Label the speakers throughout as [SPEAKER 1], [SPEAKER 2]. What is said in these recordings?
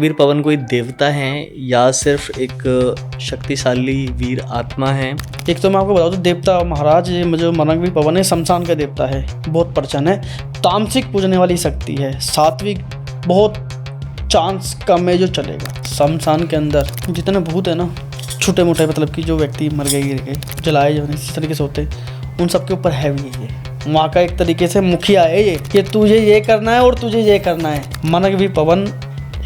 [SPEAKER 1] मनकवीर पवन कोई देवता हैं या सिर्फ एक शक्तिशाली वीर आत्मा है?
[SPEAKER 2] एक तो मैं आपको बता दूं, देवता महाराज ये जो मनकवीर पवन है शमशान का देवता है, बहुत प्रचन है, तामसिक पूजने वाली शक्ति है, सात्विक बहुत चांस कम है जो चलेगा। शमशान के अंदर जितने भूत है ना, छोटे मोटे मतलब कि जो व्यक्ति मर गए गिर गए जलाए जो इस तरीके से होते उन सबके ऊपर हैवी है ये। वहाँ का एक तरीके से मुखिया है ये कि तुझे ये करना है और तुझे ये करना है। मनकवीर पवन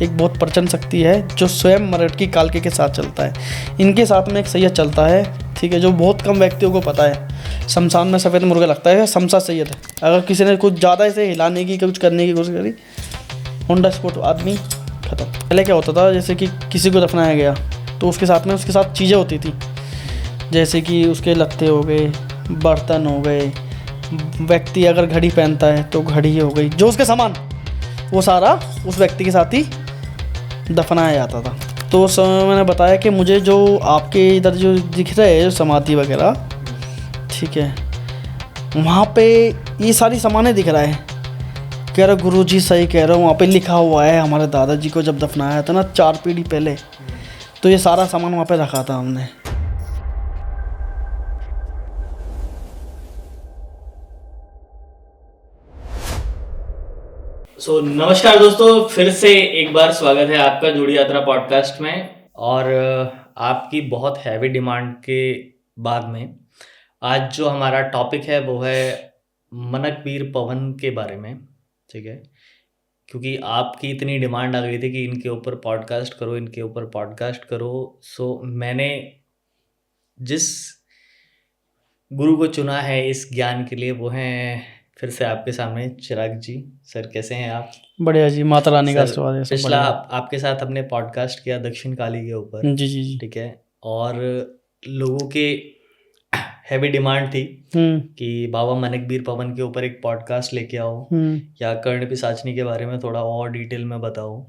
[SPEAKER 2] एक बहुत प्रचंड शक्ति है जो स्वयं मरटकी कालके के साथ चलता है। इनके साथ में एक सैयद चलता है, ठीक है, जो बहुत कम व्यक्तियों को पता है। शमशान में सफ़ेद मुर्गा लगता है, शमशा सैयद है। अगर किसी ने कुछ ज़्यादा इसे हिलाने की कुछ करने की कोशिश करी, ऑन द स्पॉट आदमी खत्म। पहले क्या होता था, जैसे कि किसी को दफनाया गया तो उसके साथ चीज़ें होती थी, जैसे कि उसके लत्ते हो गए, बर्तन हो गए, व्यक्ति अगर घड़ी पहनता है तो घड़ी हो गई, जो उसके सामान वो सारा उस व्यक्ति के साथ ही दफनाया जाता था। तो उस समय मैंने बताया कि मुझे जो आपके इधर जो दिख रहे हैं समाधि वगैरह, ठीक है, वहाँ पे ये सारी सामानें दिख रहा है। कह रहा गुरुजी सही कह रहा हूँ, वहाँ पे लिखा हुआ है हमारे दादाजी को जब दफनाया था ना 4 पीढ़ी पहले, तो ये सारा सामान वहाँ पे रखा था हमने।
[SPEAKER 1] नमस्कार दोस्तों, फिर से एक बार स्वागत है आपका जोड़ी यात्रा पॉडकास्ट में। और आपकी बहुत हैवी डिमांड के बाद में आज जो हमारा टॉपिक है वो है मनकवीर पवन के बारे में, ठीक है, क्योंकि आपकी इतनी डिमांड आ गई थी कि इनके ऊपर पॉडकास्ट करो, इनके ऊपर पॉडकास्ट करो। सो मैंने जिस गुरु को चुना है इस ज्ञान के लिए वो हैं फिर से आपके सामने चिराग जी। सर कैसे हैं आप?
[SPEAKER 2] बढ़िया जी, माता रानी का आशीर्वाद है।
[SPEAKER 1] पिछला आपके साथ हमने पॉडकास्ट किया दक्षिण काली के ऊपर,
[SPEAKER 2] जी,
[SPEAKER 1] ठीक है, और लोगों के हैवी डिमांड थी कि बाबा मनकवीर पवन के ऊपर एक पॉडकास्ट लेके आओ या कर्ण पिशाचनी के बारे में थोड़ा और डिटेल में बताओ।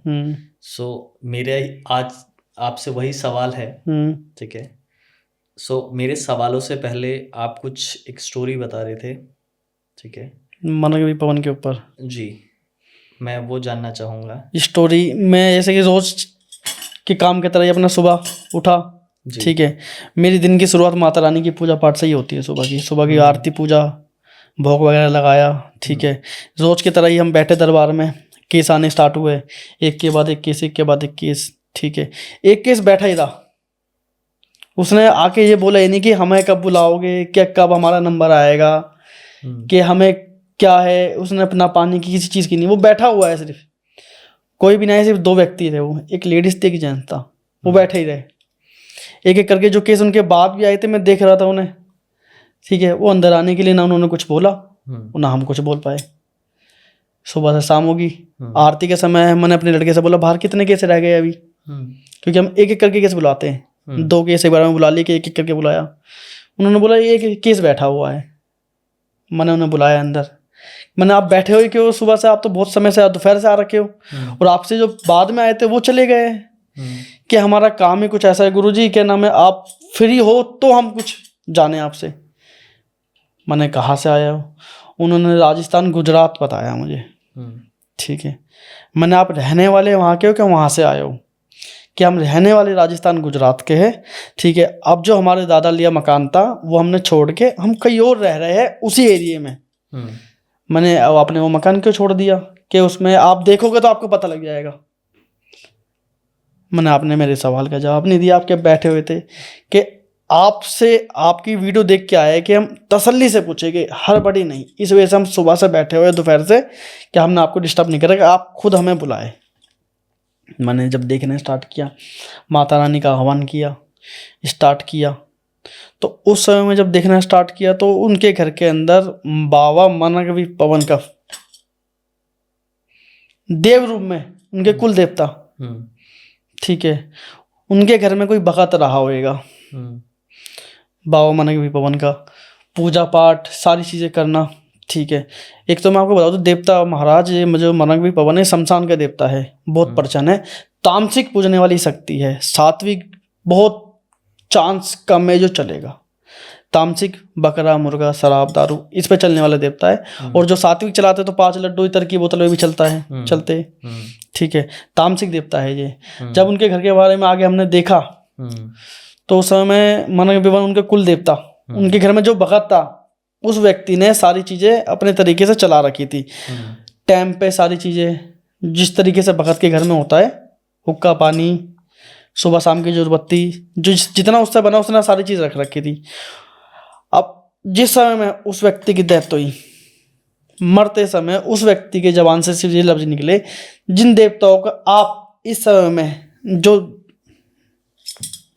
[SPEAKER 1] सो मेरे आज आपसे वही सवाल है, ठीक है। सो मेरे सवालों से पहले आप कुछ एक स्टोरी बता रहे थे, ठीक है,
[SPEAKER 2] मनकवीर पवन के ऊपर।
[SPEAKER 1] जी, मैं वो जानना चाहूँगा।
[SPEAKER 2] स्टोरी में जैसे कि रोज के काम की तरह ही अपना सुबह उठा, ठीक है, मेरी दिन की शुरुआत माता रानी की पूजा पाठ से ही होती है। सुबह की आरती पूजा, भोग वगैरह लगाया, ठीक है। रोज की तरह ही हम बैठे दरबार में, केस आने स्टार्ट हुए, एक के बाद एक केस, एक के बाद एक केस, ठीक है। एक केस बैठा ही रहा, उसने आके ये बोला ही नहीं कि हमें कब बुलाओगे, क्या कब हमारा नंबर आएगा, कि हमें क्या है। उसने अपना पानी की किसी चीज़ की नहीं, वो बैठा हुआ है सिर्फ, कोई भी नहीं, सिर्फ 2 व्यक्ति थे, वो एक लेडीज थी एक जेंट्स था, वो बैठे ही रहे। एक एक करके जो केस उनके बाद भी आए थे मैं देख रहा था उन्हें, ठीक है। वो अंदर आने के लिए ना उन्होंने कुछ बोला ना हम कुछ बोल पाए। सुबह से शाम होगी, आरती के समय मैंने अपने लड़के से बोला बाहर कितने केस रह गए अभी, क्योंकि हम एक एक करके केस बुलाते हैं। 2 केस एक बार में बुला लिए, कि एक एक करके बुलाया। उन्होंने बोला ये एक केस बैठा हुआ है। मैंने उन्हें बुलाया अंदर, मैंने आप बैठे हो क्यों सुबह से, आप तो बहुत समय से दोपहर से आ रखे हो, और आपसे जो बाद में आए थे वो चले गए, कि हमारा काम ही कुछ ऐसा है गुरुजी, क्या नाम है, आप फ्री हो तो हम कुछ जाने आपसे। मैंने कहाँ से आया हो, उन्होंने राजस्थान गुजरात बताया मुझे, ठीक है। मैंने आप रहने वाले वहाँ के हो क्या, वहाँ से आए हो? कि हम रहने वाले राजस्थान गुजरात के हैं, ठीक है। अब जो हमारे दादा लिया मकान था वो हमने छोड़ के हम कहीं और रह रहे हैं उसी एरिया में। मैंने अब आपने वो मकान क्यों छोड़ दिया, कि उसमें आप देखोगे तो आपको पता लग जाएगा। मैंने आपने मेरे सवाल का जवाब नहीं दिया, आपके बैठे हुए थे, कि आपसे आपकी वीडियो देख के आए कि हम तसल्ली से पूछेंगे, हड़बड़ी नहीं। इस वजह से हम सुबह से बैठे हुए दोपहर से, कि हमने आपको डिस्टर्ब नहीं करा, कि आप खुद हमें बुलाए। मैंने जब देखना स्टार्ट किया, माता रानी का हवन किया स्टार्ट किया, तो उस समय में जब देखना स्टार्ट किया तो उनके घर के अंदर बाबा मनकवीर पवन का देव रूप में, उनके कुल देवता, ठीक है, उनके घर में कोई भगत रहा होएगा। बाबा मनकवीर पवन का पूजा पाठ सारी चीज़ें करना, ठीक है। एक तो मैं आपको बता दूं, देवता महाराज ये जो मनकवीर पवन है शमशान का देवता है, बहुत प्रचन है, तामसिक पूजने वाली शक्ति है, सात्विक बहुत चांस कम है जो चलेगा। तामसिक बकरा मुर्गा शराब दारू इस पे चलने वाला देवता है। और जो सात्विक चलाते तो 5 लड्डू इतर की बोतल में भी चलता है, चलते। ठीक है, तामसिक देवता है ये। जब उनके घर के बारे में आगे हमने देखा तो उस समय मन विवन उनके कुल देवता, उनके घर में जो भगत था उस व्यक्ति ने सारी चीजें अपने तरीके से चला रखी थी, टाइम पे सारी चीजें जिस तरीके से भगत के घर में होता है, हुक्का पानी सुबह शाम की जो बत्ती जो जितना उससे बना उसने सारी चीज रख रखी थी। अब जिस समय में उस व्यक्ति की डेथ हुई, मरते समय उस व्यक्ति के जबान से सिर्फ ये लफ्ज निकले, जिन देवताओं का आप इस समय में जो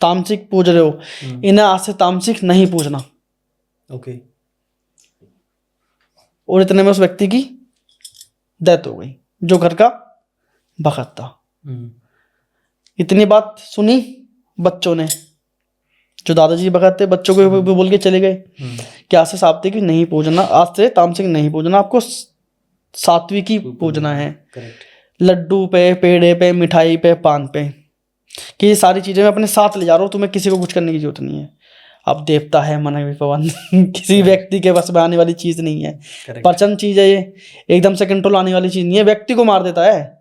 [SPEAKER 2] तामसिक पूज रहे हो इन्हें आज से तामसिक नहीं पूजना।
[SPEAKER 1] ओके।
[SPEAKER 2] और इतने में उस व्यक्ति की डेथ हो गई जो घर का भगत था। इतनी बात सुनी बच्चों ने, जो दादाजी भगत थे बच्चों को भी बोल के चले गए कि आज से सात्विक नहीं पूजना, आज से तामसिक नहीं पूजना, आपको सात्विक ही पूजना है। लड्डू पे, पेड़े पे, मिठाई पे, पान पे, कि ये सारी चीजें मैं अपने साथ ले जा रहा हूँ, तुम्हें किसी को कुछ करने की जरूरत नहीं है। अब देवता है मन विपवन किसी व्यक्ति के बस में आने वाली चीज नहीं है, प्रचंड चीज है ये, एकदम से कंट्रोल आने वाली चीज नहीं है, व्यक्ति को मार देता है।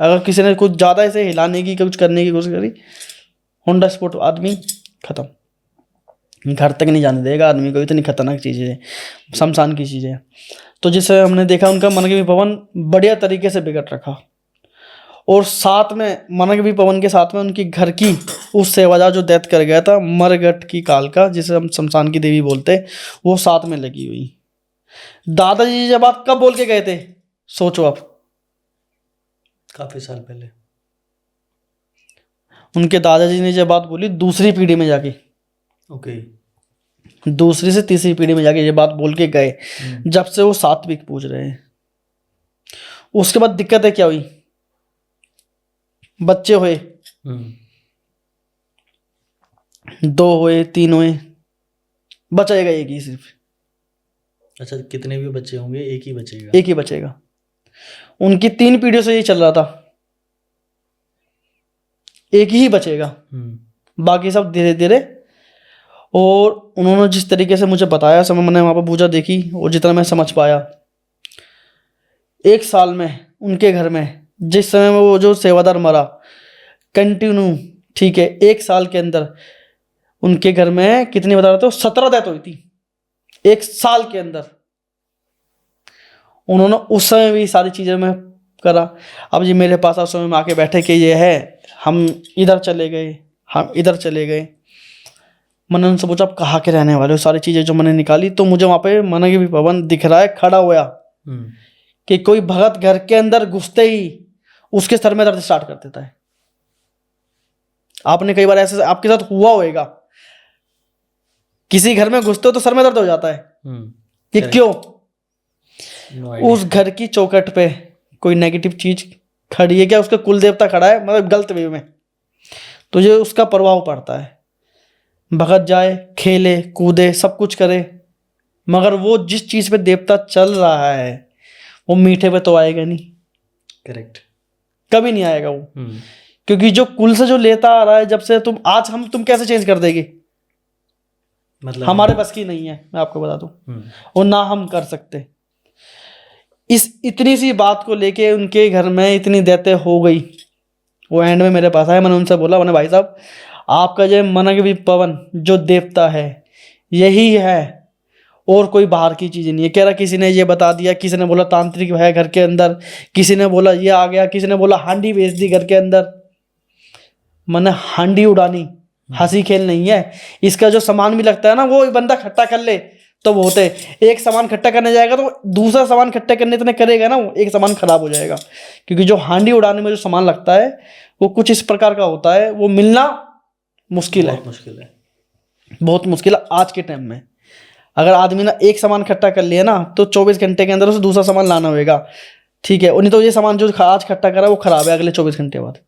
[SPEAKER 2] अगर किसी ने कुछ ज्यादा ऐसे हिलाने की कुछ करने की कोशिश करी, होंडा स्पोर्ट आदमी खत्म, घर तक नहीं जाने देगा आदमी को। इतनी खतरनाक चीजें है, शमशान की चीजें। तो जिससे हमने देखा उनका मन के विपवन बढ़िया तरीके से बिगड़ रखा। और साथ में मन के पवन के साथ में उनकी घर की उस सेवादार जो डेथ कर गया था, मरगट की कालका जिसे हम शमशान की देवी बोलते, वो साथ में लगी हुई। दादाजी ये बात कब बोल के गए थे, सोचो आप।
[SPEAKER 1] काफी साल पहले
[SPEAKER 2] उनके दादाजी ने ये बात बोली दूसरी पीढ़ी में जाके।
[SPEAKER 1] ओके।
[SPEAKER 2] दूसरी से तीसरी पीढ़ी में जाके ये बात बोल के गए, जब से वो सात्विक पूज रहे हैं। उसके बाद दिक्कतें क्या हुई, बच्चे हुए, 2 हुए, 3 हुए, बचेगा एक ही सिर्फ।
[SPEAKER 1] अच्छा, कितने भी बच्चे होंगे एक ही बचेगा?
[SPEAKER 2] एक ही बचेगा। उनकी 3 पीढ़ियों से यही चल रहा था, एक ही बचेगा, बाकी सब धीरे धीरे। और उन्होंने जिस तरीके से मुझे बताया, समय मैंने वहां पर पूजा देखी और जितना मैं समझ पाया, 1 साल में उनके घर में जिस समय में वो जो सेवादार मरा कंटिन्यू, ठीक है, 1 साल के अंदर उनके घर में कितनी बता रहे थे, 17 डेथ हुई थी 1 साल के अंदर। उन्होंने उस समय भी सारी चीजें में करा। अब ये मेरे पास उस समय में आके बैठे कि ये है, हम इधर चले गए, हम इधर चले गए। मैंने उनसे पूछा आप कहाँ के रहने वाले हो, सारी चीजें जो मैंने निकाली तो मुझे वहां पे मन के भवन दिख रहा है खड़ा हुआ, कि कोई भगत घर के अंदर घुसते ही उसके सर में दर्द स्टार्ट कर देता है। आपने कई बार ऐसे आपके साथ हुआ होगा, किसी घर में घुसते हो तो सर में दर्द हो जाता है कि क्यों? उस घर की चौखट पे कोई नेगेटिव चीज खड़ी है क्या, उसका कुल देवता खड़ा है, मतलब गलत वे में, तो ये उसका प्रभाव पड़ता है। भगत जाए, खेले कूदे, सब कुछ करे, मगर वो जिस चीज पे देवता चल रहा है वो मीठे पे तो आएगा नहीं।
[SPEAKER 1] करेक्ट,
[SPEAKER 2] कभी नहीं आएगा वो, क्योंकि जो कुल से जो लेता आ रहा है, जब से तुम कैसे चेंज कर देगी, मतलब हमारे बस की नहीं है, मैं आपको बता दूं, और ना हम कर सकते। इस इतनी सी बात को लेके उनके घर में इतनी डेथें हो गई। वो एंड में मेरे पास आया, मैंने उनसे बोला, मैंने भाई साहब आपका जो मन के पवन जो देवता है यही है, और कोई बाहर की चीज नहीं है। कह रहा किसी ने ये बता दिया, किसी ने बोला तांत्रिक है घर के अंदर, किसी ने बोला ये आ गया, किसी ने बोला हांडी बेच दी घर के अंदर। मैंने हांडी उड़ानी हंसी खेल नहीं है। इसका जो सामान भी लगता है ना, वो बंदा इकट्ठा कर ले तो वो होते, एक सामान इकट्ठा करने जाएगा तो दूसरा सामान इकट्ठा करने इतने करेगा ना, वो एक सामान खराब हो जाएगा। क्योंकि जो हांडी उड़ाने में जो सामान लगता है वो कुछ इस प्रकार का होता है, वो मिलना मुश्किल है, बहुत मुश्किल है आज के टाइम में। अगर आदमी ना एक सामान इकट्ठा कर लिया ना, तो 24 घंटे के अंदर उसे दूसरा सामान लाना होगा, ठीक है। और नहीं तो ये सामान जो आज इकट्ठा करा वो खराब है अगले 24 घंटे बाद।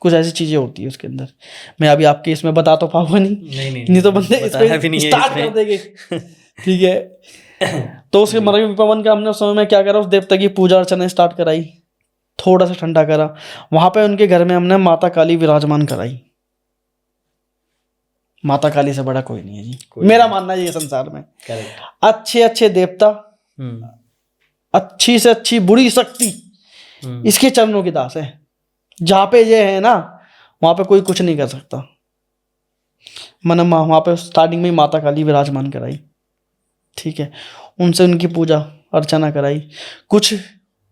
[SPEAKER 2] कुछ ऐसी चीजें होती है उसके अंदर। मैं अभी आपके इसमें बता तो पाऊंगा नहीं तो बंदे इस पे स्टार्ट कर देंगे, ठीक है। तो उसके मरवी पवन का हमने उस समय में क्या करा, उस देवता की पूजा अर्चना स्टार्ट कराई, थोड़ा सा ठंडा करा। वहां पे उनके घर में हमने माता काली विराजमान कराई। माता काली से बड़ा कोई नहीं है जी,
[SPEAKER 1] कोई
[SPEAKER 2] मेरा मानना है ये संसार में।
[SPEAKER 1] करेक्ट।
[SPEAKER 2] अच्छे अच्छे देवता, अच्छी से अच्छी बुरी शक्ति इसके चरणों की दास है। जहाँ पे ये है ना, वहाँ पे कोई कुछ नहीं कर सकता। मैंने वहाँ पे स्टार्टिंग में ही माता काली विराजमान कराई, ठीक है, उनसे उनकी पूजा अर्चना कराई, कुछ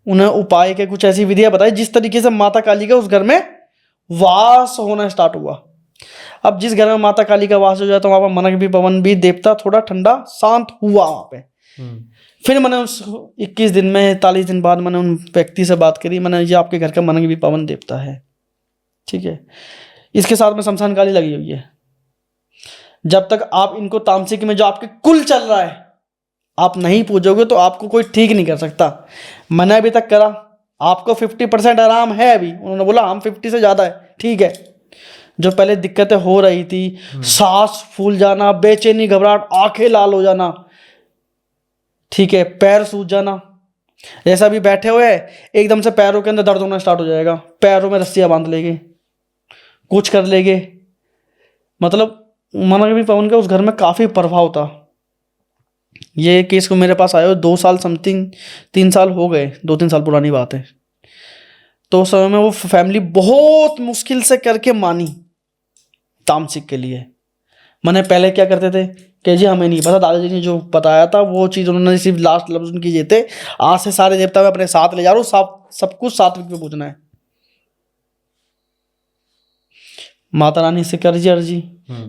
[SPEAKER 2] उन्हें उपाय के कुछ ऐसी विधियां बताई जिस तरीके से माता काली का उस घर में वास होना स्टार्ट हुआ। अब जिस घर में माता काली का वास हो जाता है वहाँ पर मनक भी पवन भी देवता थोड़ा ठंडा शांत हुआ वहाँ पे। फिर मैंने उस 21 दिन में 41 दिन बाद मैंने उन व्यक्ति से बात करी, मैंने ये आपके घर का मनक भी पवन देवता है, ठीक है, इसके साथ में शमशान काली लगी हुई है। जब तक आप इनको तामसिक में जो आपके कुल चल रहा है आप नहीं पूजोगे तो आपको कोई ठीक नहीं कर सकता। मैंने अभी तक करा, आपको 50% आराम है अभी, उन्होंने बोला हम 50 से ज़्यादा है, ठीक है। जो पहले दिक्कतें हो रही थी, सांस फूल जाना, बेचैनी, घबराहट, आंखें लाल हो जाना, ठीक है, पैर सूज जाना, जैसा भी बैठे हुए एकदम से पैरों के अंदर दर्द होना स्टार्ट हो जाएगा, पैरों में रस्सियां बांध लेंगे, कुछ कर लेंगे, मतलब मनक भी पवन का उस घर में काफ़ी प्रभाव था। ये केस को मेरे पास आए हो 2 साल समथिंग 3 साल हो गए, 2-3 साल पुरानी बात है। तो उस समय में वो फैमिली बहुत मुश्किल से करके मानी तामसिक के लिए। मैंने पहले क्या करते थे कि जी हमें नहीं पता, दादाजी ने जो बताया था वो चीज़ उन्होंने सिर्फ लास्ट लफ्ज उनकी ये थे, आज से सारे देवता मैं अपने साथ ले जा रहा हूँ, सब कुछ सात्विक पे पूछना है। माता रानी से कर जी अर्जी,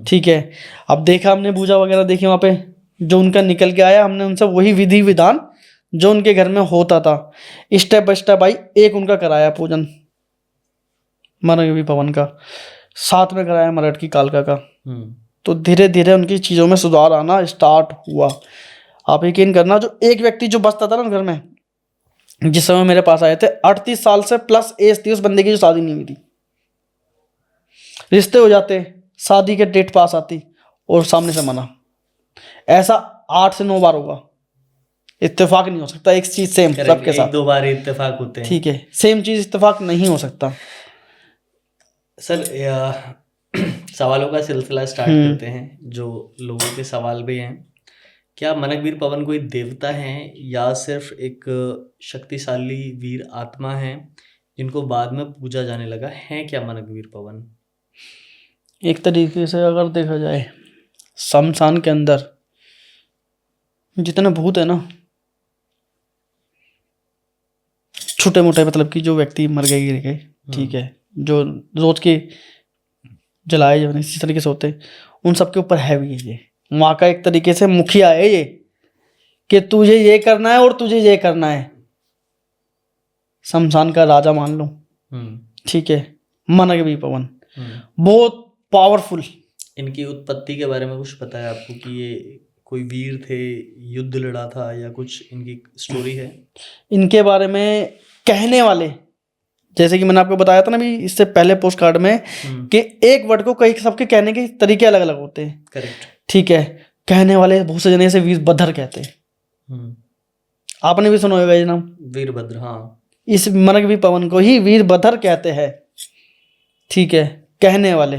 [SPEAKER 2] ठीक है। अब देखा हमने पूजा वगैरह देखी वहाँ पे, जो उनका निकल के आया हमने उनसे वही विधि विधान जो उनके घर में होता था स्टेप बाय स्टेप भाई एक उनका कराया पूजन मनक भी पवन का, साथ में कराया मरठ की कालका का। तो धीरे धीरे उनकी चीज़ों में सुधार आना स्टार्ट हुआ। आप यकीन करना, जो एक व्यक्ति जो बसता था ना घर में, जिस समय मेरे पास आए थे 38 साल से प्लस एज थी उस बंदे की जो शादी नहीं हुई थी, रिश्ते हो जाते, शादी के डेट पास आती और सामने से मना, ऐसा 8 से 9 बार होगा। इत्तेफाक नहीं हो सकता एक चीज सेम सबके साथ,
[SPEAKER 1] 1-2 बार इत्तेफाक होते हैं,
[SPEAKER 2] ठीक है, सेम चीज इत्तेफाक नहीं हो सकता।
[SPEAKER 1] सर सवालों का सिलसिला स्टार्ट करते हैं, जो लोगों के सवाल भी हैं। क्या मनकवीर पवन कोई देवता हैं या सिर्फ एक शक्तिशाली वीर आत्मा है जिनको बाद में पूजा जाने लगा, है क्या मनकवीर पवन?
[SPEAKER 2] एक तरीके से अगर देखा जाए शमशान के अंदर जितने भूत है ना, छोटे मोटे, मतलब कि जो व्यक्ति मर गए गिर गए, ठीक है, जो रोज के जलाए जाने इसी तरीके से होते, उन सबके ऊपर है भी ये वहाँ का एक तरीके से मुखिया है ये, कि तुझे ये करना है और तुझे ये करना है, शमशान का राजा मान लो, ठीक है। मनक भी पवन बहुत पावरफुल।
[SPEAKER 1] इनकी उत्पत्ति के बारे में कुछ पता है आपको कि ये कोई वीर थे, युद्ध लड़ा था, या कुछ इनकी स्टोरी है?
[SPEAKER 2] इनके बारे में कहने वाले, जैसे कि मैंने आपको बताया था ना भी इससे पहले पोस्ट कार्ड में, कि एक वर्ड को कई सबके कहने के तरीके अलग अलग होते हैं,
[SPEAKER 1] करेक्ट,
[SPEAKER 2] ठीक है। कहने वाले बहुत से जने से वीरभद्र कहते हैं, आपने भी सुना होगा ये नाम,
[SPEAKER 1] वीरभद्र, हाँ।
[SPEAKER 2] इस मनक भी पवन को ही वीरभद्र कहते हैं, ठीक है, कहने वाले।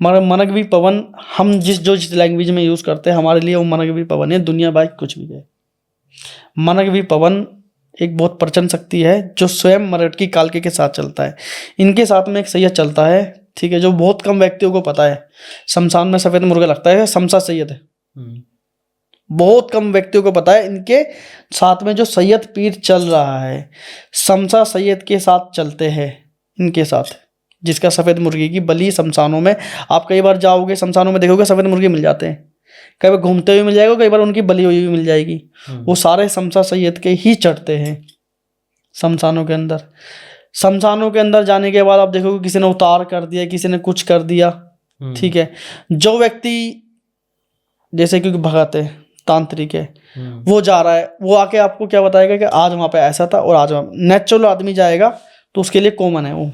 [SPEAKER 2] मगर मनक भी पवन हम जिस लैंग्वेज में यूज करते हैं हमारे लिए वो मनक भी पवन है, दुनिया भाई कुछ भी है। मनक भी पवन एक बहुत प्रचंड शक्ति है जो स्वयं मरठ की कालके के साथ चलता है। इनके साथ में एक सैयद चलता है, ठीक है, जो बहुत कम व्यक्तियों को पता है। शमशान में सफेद मुर्गा लगता है, शमशा सैयद है, बहुत कम व्यक्तियों को पता है। इनके साथ में जो सैयद पीर चल रहा है, शमशा सैयद के साथ चलते हैं इनके साथ, जिसका सफेद मुर्गी की बलि शमशानों में, आप कई बार जाओगे शमशानों में देखोगे सफेद मुर्गे मिल जाते हैं, कई बार घूमते हुए मिल जाएगा, कई बार उनकी बलि हुई भी मिल जाएगी। वो सारे शमशा सैयद के ही चढ़ते हैं शमशानों के अंदर। शमशानों के अंदर जाने के बाद आप देखोगे किसी ने उतार कर दिया, किसी ने कुछ कर दिया, ठीक है। जो व्यक्ति जैसे कि भगत है, तांत्रिक है, वो जा रहा है, वो आके आपको क्या बताएगा कि आज वहाँ पे ऐसा था और आज नेचुरल आदमी जाएगा तो उसके लिए कॉमन है वो।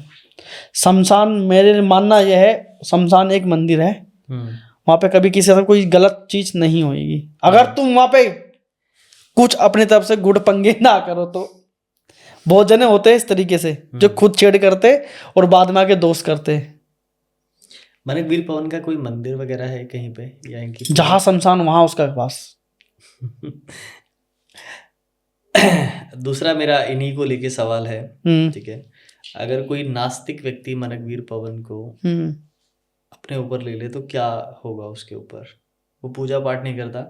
[SPEAKER 2] शमशान मेरे मानना यह है, शमशान एक मंदिर है, वहाँ पे कभी किसी से कोई गलत चीज नहीं होगी। अगर तुम वहाँ पे कुछ अपनी तरफ से गुड़ पंगे ना करो तो। बहुत जने होते हैं इस तरीके से जो खुद छेड़ करते और बाद में आके दोष करते।
[SPEAKER 1] मनक वीर पवन का कोई मंदिर वगैरह है कहीं पे या इनकी
[SPEAKER 2] जहाँ शमशान वहाँ उसका पास।
[SPEAKER 1] दूसरा मेरा इन्हीं को लेके सवाल है,
[SPEAKER 2] हम्म
[SPEAKER 1] ठीक है, अगर कोई नास्तिक व्यक्ति मनक वीर पवन को
[SPEAKER 2] हम्म
[SPEAKER 1] अपने ऊपर ले ले तो क्या होगा उसके ऊपर? वो पूजा पाठ नहीं करता,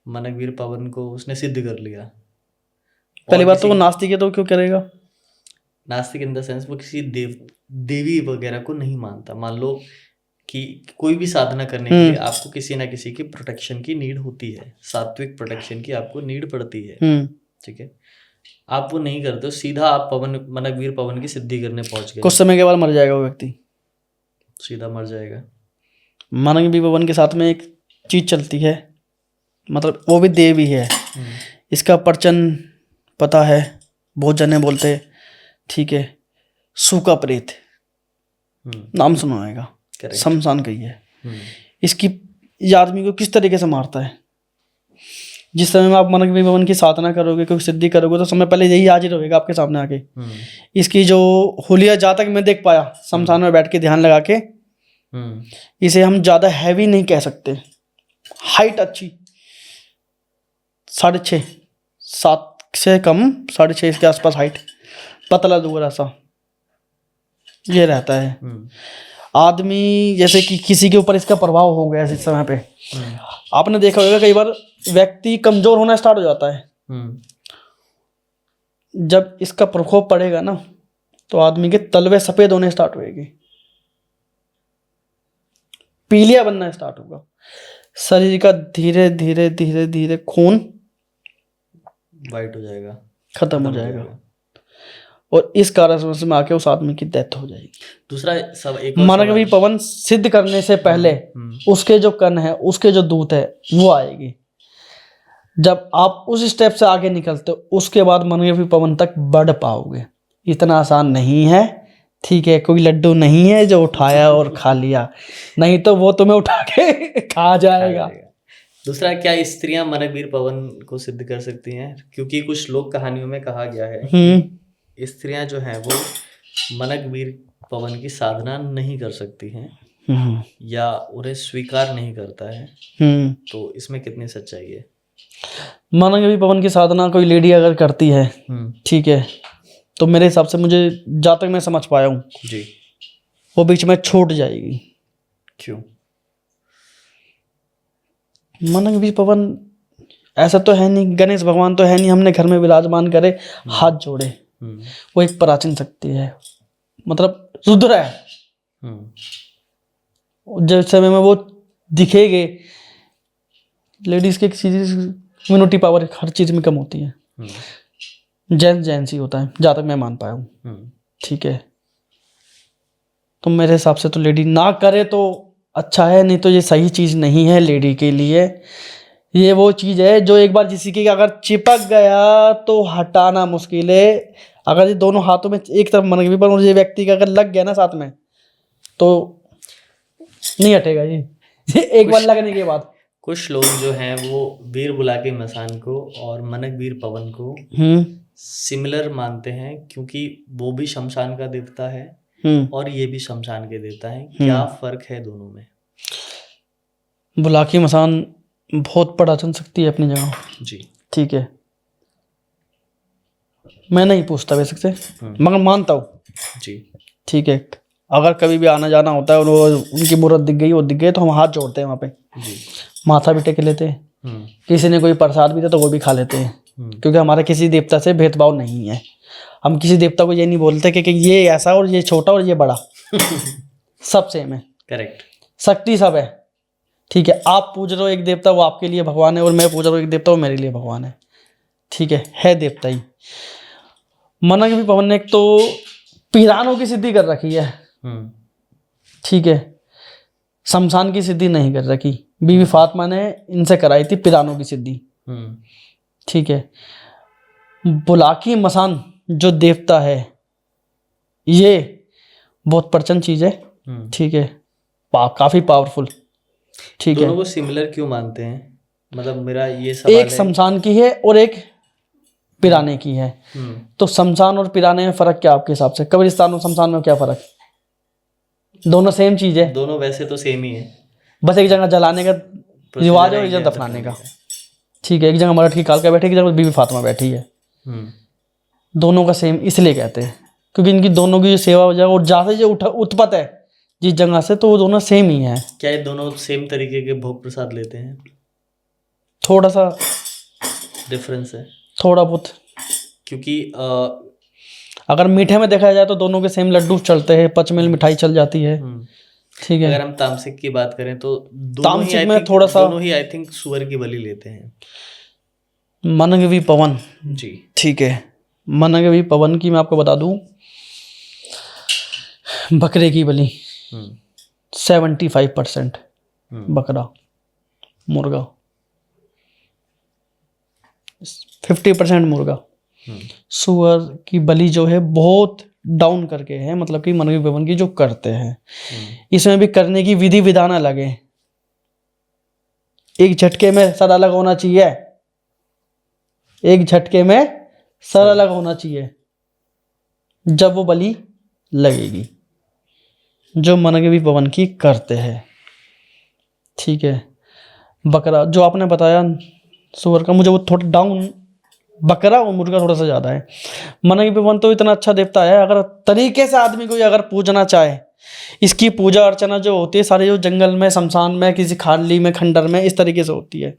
[SPEAKER 1] मनक वीर पवन को उसने सिद्ध कर लिया,
[SPEAKER 2] पहली
[SPEAKER 1] और
[SPEAKER 2] बात तो वो
[SPEAKER 1] किसी
[SPEAKER 2] नास्तिक है तो क्यों करेगा?
[SPEAKER 1] नास्तिक इन द सेंस वो किसी देवी वगैरह को नहीं मानता। मान लो कि कोई भी साधना करने के लिए आपको किसी ना किसी की प्रोटेक्शन की नीड होती है, सात्विक प्रोटेक्शन की आपको नीड पड़ती है, ठीक है, आप वो नहीं करते हो, सीधा आप मनक वीर पवन की सिद्धि करने पहुंच गए,
[SPEAKER 2] कुछ समय के बाद मर जाएगा वो व्यक्ति,
[SPEAKER 1] सीधा मर जाएगा।
[SPEAKER 2] मनक वीर पवन के साथ में एक चीज चलती है, मतलब वो भी देव ही है, इसका प्रचन पता है, बहुत जने बोलते हैं, ठीक है, सूखा प्रेत नाम सुना होगा, शमशान का ही है। इसकी ये आदमी को किस तरीके से मारता है, जिस समय में आप मनक वीर पवन की साधना करोगे, कोई सिद्धि करोगे तो समय पहले यही हाजिर होगा आपके सामने आके। इसकी जो हुलिया, जहाँ तक मैं देख पाया शमशान में बैठ के ध्यान लगा के, इसे हम ज्यादा हैवी नहीं कह सकते, हाइट अच्छी 6.5 7 से कम 6.5 के आसपास हाइट, पतला दुबला सा ये रहता है आदमी। जैसे कि किसी के ऊपर इसका प्रभाव हो गया इस समय पे, आपने देखा होगा कई बार व्यक्ति कमजोर होना स्टार्ट हो जाता है, जब इसका प्रकोप पड़ेगा ना तो आदमी के तलवे सफेद होने स्टार्ट होएगी, पीलिया बनना स्टार्ट होगा, शरीर का धीरे धीरे धीरे धीरे खून
[SPEAKER 1] वाइट हो जाएगा,
[SPEAKER 2] खत्म हो जाएगा, और इस कारण से में आके उस आदमी की डेथ हो जाएगी।
[SPEAKER 1] दूसरा सब एक और
[SPEAKER 2] मनक वीर पवन सिद्ध करने से पहले उसके जो कण है, उसके जो दूत है वो आएगी। जब आप उस स्टेप से आगे निकलते हो उसके बाद मनक वीर पवन तक बढ़ पाओगे। इतना आसान नहीं है, ठीक है, कोई लड्डू नहीं है जो उठाया और खा लिया, नहीं तो वो तुम्हें उठा के खा जाएगा।
[SPEAKER 1] दूसरा, क्या स्त्रियां मनक वीर पवन को सिद्ध कर सकती हैं? क्योंकि कुछ लोक कहानियों में कहा गया है स्त्रियां जो हैं वो मनक वीर पवन की साधना नहीं कर सकती हैं या उन्हें स्वीकार नहीं करता है, तो इसमें कितनी सच्चाई है?
[SPEAKER 2] मनक वीर पवन की साधना कोई लेडी अगर करती है, ठीक है, तो मेरे हिसाब से, मुझे जहाँ तक मैं समझ पाया हूँ
[SPEAKER 1] जी,
[SPEAKER 2] वो बीच में छूट जाएगी।
[SPEAKER 1] क्यों?
[SPEAKER 2] मनक वीर पवन ऐसा तो है नहीं, गणेश भगवान तो है नहीं हमने घर में विराजमान करे हाथ जोड़े, वो एक प्राचीन शक्ति है, मतलब रुद्र है। जिस समय में वो दिखेगे, लेडीज के इम्यूनिटी पावर हर चीज में कम होती है, जेंट्स ही होता है जहाँ तक मैं मान पाया हूँ, ठीक है, तो मेरे हिसाब से तो लेडी ना करे तो अच्छा है, नहीं तो ये सही चीज नहीं है लेडी के लिए। ये वो चीज है जो एक बार किसी के अगर चिपक गया तो हटाना मुश्किल है। अगर ये दोनों हाथों में एक तरफ मनक वीर पवन और ये व्यक्ति का अगर लग गया ना साथ में तो नहीं हटेगा ये एक बार लगने के बाद।
[SPEAKER 1] कुछ लोग जो हैं वो वीर बुलाकी मसान को और मनक वीर पवन को सिमिलर मानते हैं, क्योंकि वो भी शमशान का देवता है और ये भी शमशान के देवता है। क्या फर्क है दोनों में?
[SPEAKER 2] बुलाकी मसान बहुत प्राचीन शक्ति है अपनी जगह
[SPEAKER 1] जी,
[SPEAKER 2] ठीक है, मैं नहीं पूछता वैसे से, मगर मानता हूँ
[SPEAKER 1] जी,
[SPEAKER 2] ठीक है। अगर कभी भी आना जाना होता है और वो उनकी मूर्त दिख गई, वो दिख गई, तो हम हाथ जोड़ते हैं वहाँ पे
[SPEAKER 1] जी,
[SPEAKER 2] माथा भी टेक लेते हैं, किसी ने कोई प्रसाद भी दिया तो वो भी खा लेते हैं, क्योंकि हमारा किसी देवता से भेदभाव नहीं है। हम किसी देवता को ये नहीं बोलते कि ये ऐसा और ये छोटा और ये बड़ा सब सेम है,
[SPEAKER 1] करेक्ट,
[SPEAKER 2] शक्ति सब है, ठीक है। आप पूज रहे हो एक देवता, वो आपके लिए भगवान है, और मैं पूज रहा हूँ एक देवता, वो मेरे लिए भगवान है, ठीक है देवता ही। मनक वीर पवन ने एक तो पिरानों की सिद्धि कर रखी है, ठीक है, शमशान की सिद्धि नहीं कर रखी। बीवी फातिमा ने इनसे कराई थी पिरानों की सिद्धि, ठीक है। बुलाकी मसान जो देवता है ये बहुत प्रचंड चीज है, ठीक है, काफी पावरफुल, ठीक है।
[SPEAKER 1] दोनों को सिमिलर क्यों मानते हैं? मतलब मेरा ये सवाल
[SPEAKER 2] एक शमशान की है और एक पिराने की है, तो शमशान और पिराने में फर्क क्या आपके हिसाब से? कब्रिस्तान और शमशान में क्या फर्क? दोनों सेम चीज है,
[SPEAKER 1] दोनों वैसे तो सेम ही है,
[SPEAKER 2] बस एक जगह जलाने का रिवाज है और एक
[SPEAKER 1] है
[SPEAKER 2] जगह दफनाने का। ठीक है, एक जगह मरठ की कालका बैठी, एक जगह बीबी फातिमा बैठी है। दोनों का सेम इसलिए कहते हैं क्योंकि इनकी दोनों की जो सेवा हो जाए और जहाँ से जो उत्पत्त है जिस जगह से, तो वो दोनों सेम ही है।
[SPEAKER 1] क्या ये दोनों सेम तरीके के भोग प्रसाद लेते हैं?
[SPEAKER 2] थोड़ा सा
[SPEAKER 1] डिफरेंस है,
[SPEAKER 2] थोड़ा बहुत,
[SPEAKER 1] क्योंकि
[SPEAKER 2] अगर मीठे में देखा जाए तो दोनों के सेम लड्डू चलते हैं, पचमेल मिठाई चल जाती है। ठीक है,
[SPEAKER 1] अगर हम तामसिक की बात करें तो
[SPEAKER 2] तामसिक में थोड़ा सा
[SPEAKER 1] दोनों ही आई थिंक सुअर की बलि लेते हैं।
[SPEAKER 2] मनंगवी पवन,
[SPEAKER 1] जी
[SPEAKER 2] ठीक है, मनंगवी पवन की मैं आपको बता दूं, बकरे की बलि 75% बकरा, मुर्गा 50% मुर्गा। सुअर की बलि जो है बहुत डाउन करके है, मतलब कि मनंगवी पवन की जो करते हैं, इसमें भी करने की विधि विधान अलग है। एक झटके में सर अलग होना चाहिए, एक झटके में सर अलग होना चाहिए जब वो बलि लगेगी, जो मनंगवी पवन की करते हैं। ठीक है, बकरा जो आपने बताया सुअर का, मुझे वो थोड़ा डाउन, बकरा और मुर्गा थोड़ा सा ज़्यादा है। मनंगवी पवन तो इतना अच्छा देवता है, अगर तरीके से आदमी को अगर पूजना चाहे, इसकी पूजा अर्चना जो होती है सारी जो जंगल में, शमशान में, किसी खाली में, खंडर में, इस तरीके से होती है।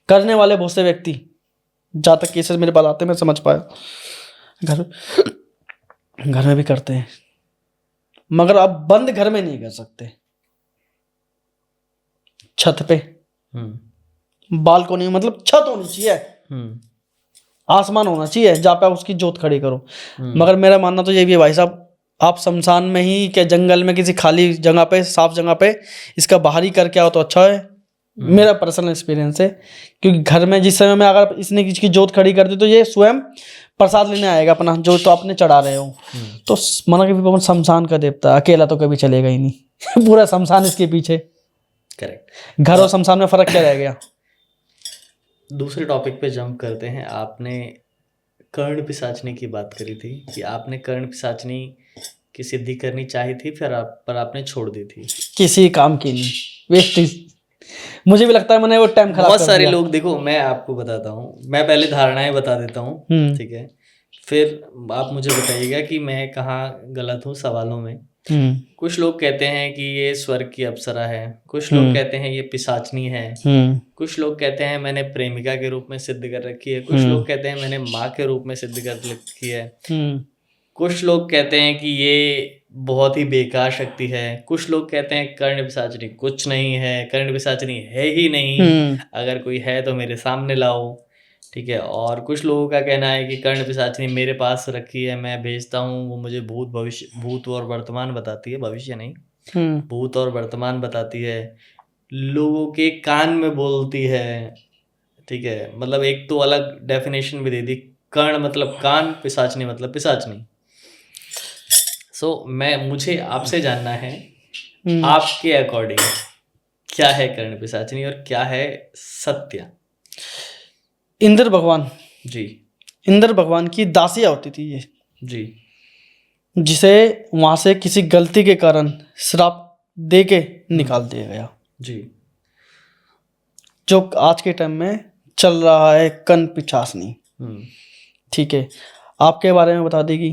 [SPEAKER 2] करने वाले बहुत से व्यक्ति, जहाँ तक केसेस मेरे पास आते हैं मैं समझ पाया, घर में भी करते हैं, मगर अब बंद घर में नहीं कर सकते। छत पे, बालकोनी, मतलब छत होनी चाहिए, आसमान होना चाहिए जहाँ पे आप उसकी जोत खड़ी करो। मगर मेरा मानना तो ये भी है भाई साहब, आप शमशान में ही, क्या जंगल में, किसी खाली जगह पे, साफ जगह पे इसका बाहरी करके आओ तो अच्छा है। मेरा पर्सनल एक्सपीरियंस है, क्योंकि घर में जिस समय में अगर इसने इसकी जोत खड़ी कर दी तो ये स्वयं प्रसाद लेने आएगा अपना, जो तो आपने चढ़ा रहे हो। तो मनंगवी पवन शमशान का देवता, अकेला तो कभी चलेगा ही नहीं पूरा शमशान इसके पीछे।
[SPEAKER 1] करेक्ट।
[SPEAKER 2] घर और शमशान में फर्क क्या रह गया?
[SPEAKER 1] दूसरे टॉपिक पे जंप करते हैं। आपने कर्ण पिशाचनी की बात करी थी कि आपने कर्ण पिशाचनी की सिद्धि करनी चाही थी, पर आपने छोड़ दी थी।
[SPEAKER 2] किसी काम की नहीं, वेस्ट। मुझे भी लगता है मैंने वो टाइम खराब
[SPEAKER 1] बहुत
[SPEAKER 2] कर
[SPEAKER 1] सारे
[SPEAKER 2] दिया।
[SPEAKER 1] लोग, देखो मैं आपको बताता हूँ, मैं पहले धारणाएं बता देता हूँ, ठीक है, फिर आप मुझे बताइएगा कि मैं कहाँ गलत हूँ सवालों में। कुछ लोग कहते हैं कि ये स्वर्ग की अप्सरा है, कुछ लोग कहते हैं ये पिशाचनी है, कुछ लोग कहते हैं मैंने प्रेमिका के रूप में सिद्ध कर रखी है, कुछ लोग कहते हैं मैंने माँ के रूप में सिद्ध कर रखी है, कुछ लोग कहते हैं कि ये बहुत ही बेकार शक्ति है, कुछ लोग कहते हैं कर्ण पिशाचनी कुछ नहीं है, कर्ण पिशाचनी है ही नहीं, अगर कोई है तो मेरे सामने लाओ, ठीक है। और कुछ लोगों का कहना है कि कर्ण पिशाचनी मेरे पास रखी है, मैं भेजता हूँ, वो मुझे भूत और वर्तमान बताती है, भविष्य नहीं, भूत और वर्तमान बताती है, लोगों के कान में बोलती है, ठीक है। मतलब एक तो अलग डेफिनेशन भी दे दी, कर्ण मतलब कान, पिशाचनी मतलब पिशाचनी। मुझे आपसे जानना है, आपके अकॉर्डिंग क्या है कर्ण पिशाचनी और क्या है सत्य?
[SPEAKER 2] इंद्र भगवान,
[SPEAKER 1] जी,
[SPEAKER 2] इंद्र भगवान की दासियां होती थी ये
[SPEAKER 1] जी,
[SPEAKER 2] जिसे वहां से किसी गलती के कारण श्राप दे के निकाल दिया गया,
[SPEAKER 1] जी,
[SPEAKER 2] जो आज के टाइम में चल रहा है कर्ण पिशाचनी। ठीक है, आपके बारे में बता देगी,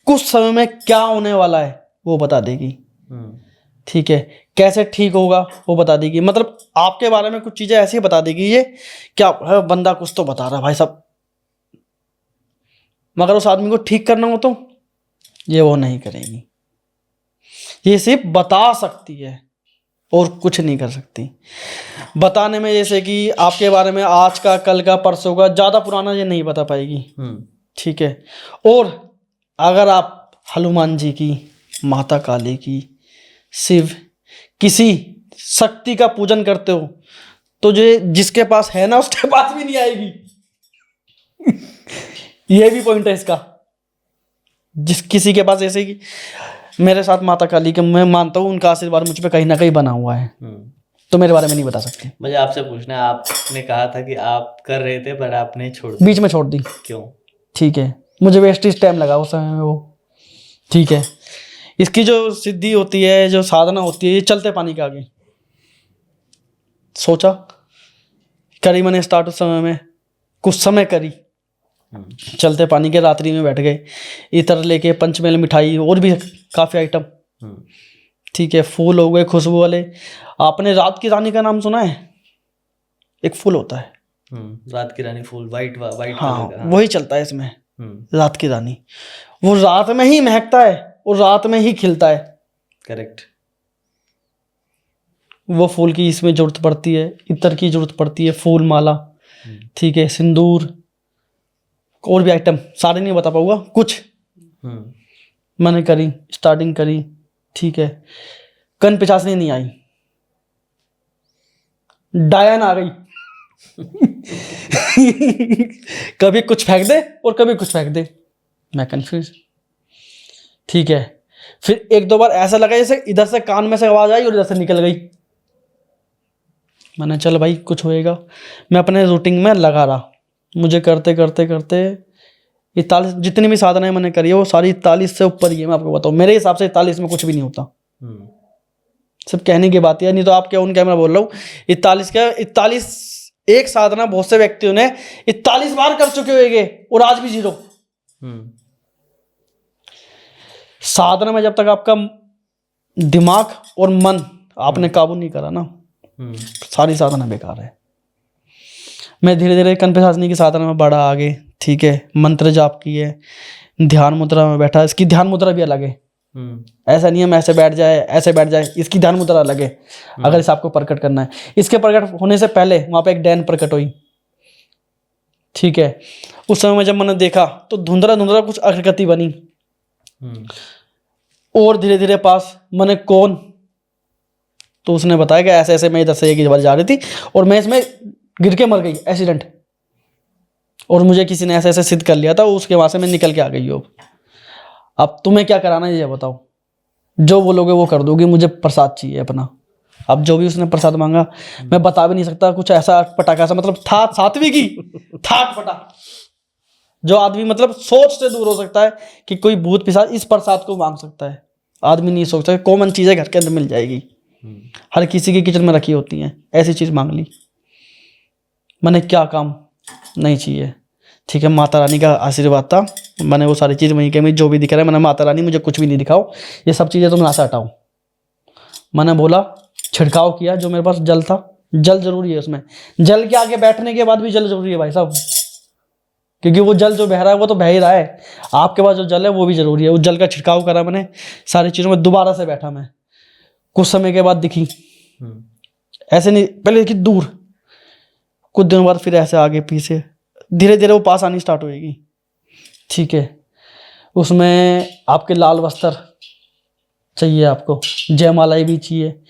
[SPEAKER 2] कुछ समय में क्या होने वाला है वो बता देगी, ठीक है, कैसे ठीक होगा वो बता देगी, मतलब आपके बारे में कुछ चीजें ऐसी बता देगी ये, क्या बंदा कुछ तो बता रहा है भाई साहब, मगर उस आदमी को ठीक करना हो तो ये वो नहीं करेगी, ये सिर्फ बता सकती है और कुछ नहीं कर सकती। बताने में जैसे कि आपके बारे में आज का, कल का, परसों का, ज्यादा पुराना ये नहीं बता पाएगी, ठीक है। और अगर आप हनुमान जी की, माता काली की, शिव, किसी शक्ति का पूजन करते हो तो जो जिसके पास है ना उसके पास भी नहीं आएगी ये भी पॉइंट है इसका। जिस किसी के पास, ऐसे कि मेरे साथ माता काली के, मैं मानता हूँ उनका आशीर्वाद मुझ पे कहीं ना कहीं बना हुआ है, तो मेरे बारे में नहीं बता सकते।
[SPEAKER 1] मुझे आपसे पूछना है, आपने कहा था कि आप कर रहे थे पर आपने छोड़ दी,
[SPEAKER 2] बीच में छोड़ दी,
[SPEAKER 1] क्यों?
[SPEAKER 2] ठीक है, मुझे वेस्टेज टाइम लगा उस समय में वो, ठीक है। इसकी जो सिद्धि होती है, जो साधना होती है, ये चलते पानी के आगे। सोचा, करी मैंने स्टार्ट उस समय में, कुछ समय करी, चलते पानी के, रात्रि में बैठ गए, इतर लेके, पंचमेल मिठाई और भी काफ़ी आइटम, ठीक है, फूल हो गए खुशबू वाले। आपने रात की रानी का नाम सुना है? एक फूल होता है
[SPEAKER 1] रात की रानी फूल, वाइट वाइट
[SPEAKER 2] हाँ,
[SPEAKER 1] कलर का।
[SPEAKER 2] वही चलता है इसमें, रात की रानी। वो रात में ही महकता है और रात में ही खिलता है।
[SPEAKER 1] करेक्ट।
[SPEAKER 2] वो फूल की इसमें जरूरत पड़ती है, इत्र की जरूरत पड़ती है, फूल माला, ठीक है, सिंदूर, और भी आइटम सारे नहीं बता पाऊंगा, कुछ मैंने करी, स्टार्टिंग करी, ठीक है। कन पिचासनी नहीं आई, डायन आ गई। कभी कुछ फेंक दे और कभी कुछ फेंक दे, मैं कंफ्यूज, ठीक है। फिर एक दो बार ऐसा लगा जैसे इधर से कान में से आवाज आई और इधर से निकल गई। मैंने चल भाई कुछ होएगा, मैं अपने रूटीन में लगा रहा। मुझे करते करते करते 41 जितनी भी साधनाएं मैंने करी है वो सारी 41 से ऊपर ही है। मैं आपको बताऊं, मेरे हिसाब से 41 में कुछ भी नहीं होता, सब कहने की बात है। नहीं तो आप क्या उन कैमरा बोल रहा हूँ, 41 एक साधना बहुत से व्यक्तियों ने 41 बार कर चुके होंगे और आज भी जीरो। साधना में जब तक आपका दिमाग और मन आपने काबू नहीं करा ना, सारी साधना बेकार है। मैं धीरे धीरे कनपिशासनी की साधना में बढ़ा आगे, ठीक है। मंत्र जाप किए, ध्यान मुद्रा में बैठा। इसकी ध्यान मुद्रा भी अलग है, ऐसा नहीं है मैं ऐसे बैठ जाए ऐसे बैठ जाए, इसकी ध्यान मुद्रा अलग है। अगर इसे आपको प्रकट करना है, इसके प्रकट होने से पहले वहां पे एक डैन प्रकट हुई, ठीक है। उस समय में जब मैंने देखा तो धुंधला धुंधला कुछ आकृति बनी, और धीरे धीरे पास मैंने कौन, तो उसने बताया कि ऐसे ऐसे मैं इधर से एक बार जा रही थी और मैं इसमें गिर के मर गई, एक्सीडेंट, और मुझे किसी ने ऐसे ऐसे सिद्ध कर लिया था, उसके वहां से मैं निकल के आ गई हूँ। अब तुम्हें क्या कराना है ये बताओ, जो बोलोगे वो कर दोगे, मुझे प्रसाद चाहिए अपना। अब जो भी उसने प्रसाद मांगा मैं बता भी नहीं सकता, कुछ ऐसा पटाखा सा, मतलब था सात्विक की ठाट पटा, जो आदमी मतलब सोच से दूर हो सकता है कि कोई भूत पिशाच इस प्रसाद को मांग सकता है। आदमी नहीं सोच सकता, कॉमन चीजें घर के अंदर मिल जाएगी, हर किसी की किचन में रखी होती हैं, ऐसी चीज मांग ली। मैंने क्या काम नहीं चाहिए, ठीक है। माता रानी का आशीर्वाद था, मैंने वो सारी चीज़ वहीं कही, जो भी दिख रहा है मैंने, माता रानी मुझे कुछ भी नहीं दिखाओ, ये सब चीज़ें तुम यहाँ से हटाओ। मैंने बोला, छिड़काव किया, जो मेरे पास जल था, जल जरूरी है उसमें, जल के आगे बैठने के बाद भी जल जरूरी है भाई साहब, क्योंकि वो जल जो बह रहा है वो तो बह ही रहा है, आपके पास जो जल है वो भी जरूरी है। उस जल का छिड़काव करा मैंने, सारी चीज़ों में दोबारा से बैठा मैं, कुछ समय के बाद दिखी, ऐसे नहीं पहले दिखी दूर, कुछ दिनों बाद फिर ऐसे आगे पीछे, धीरे धीरे वो पास आनी स्टार्ट होएगी, ठीक है। उसमें आपके लाल वस्त्र चाहिए, आपको जयमाला भी चाहिए।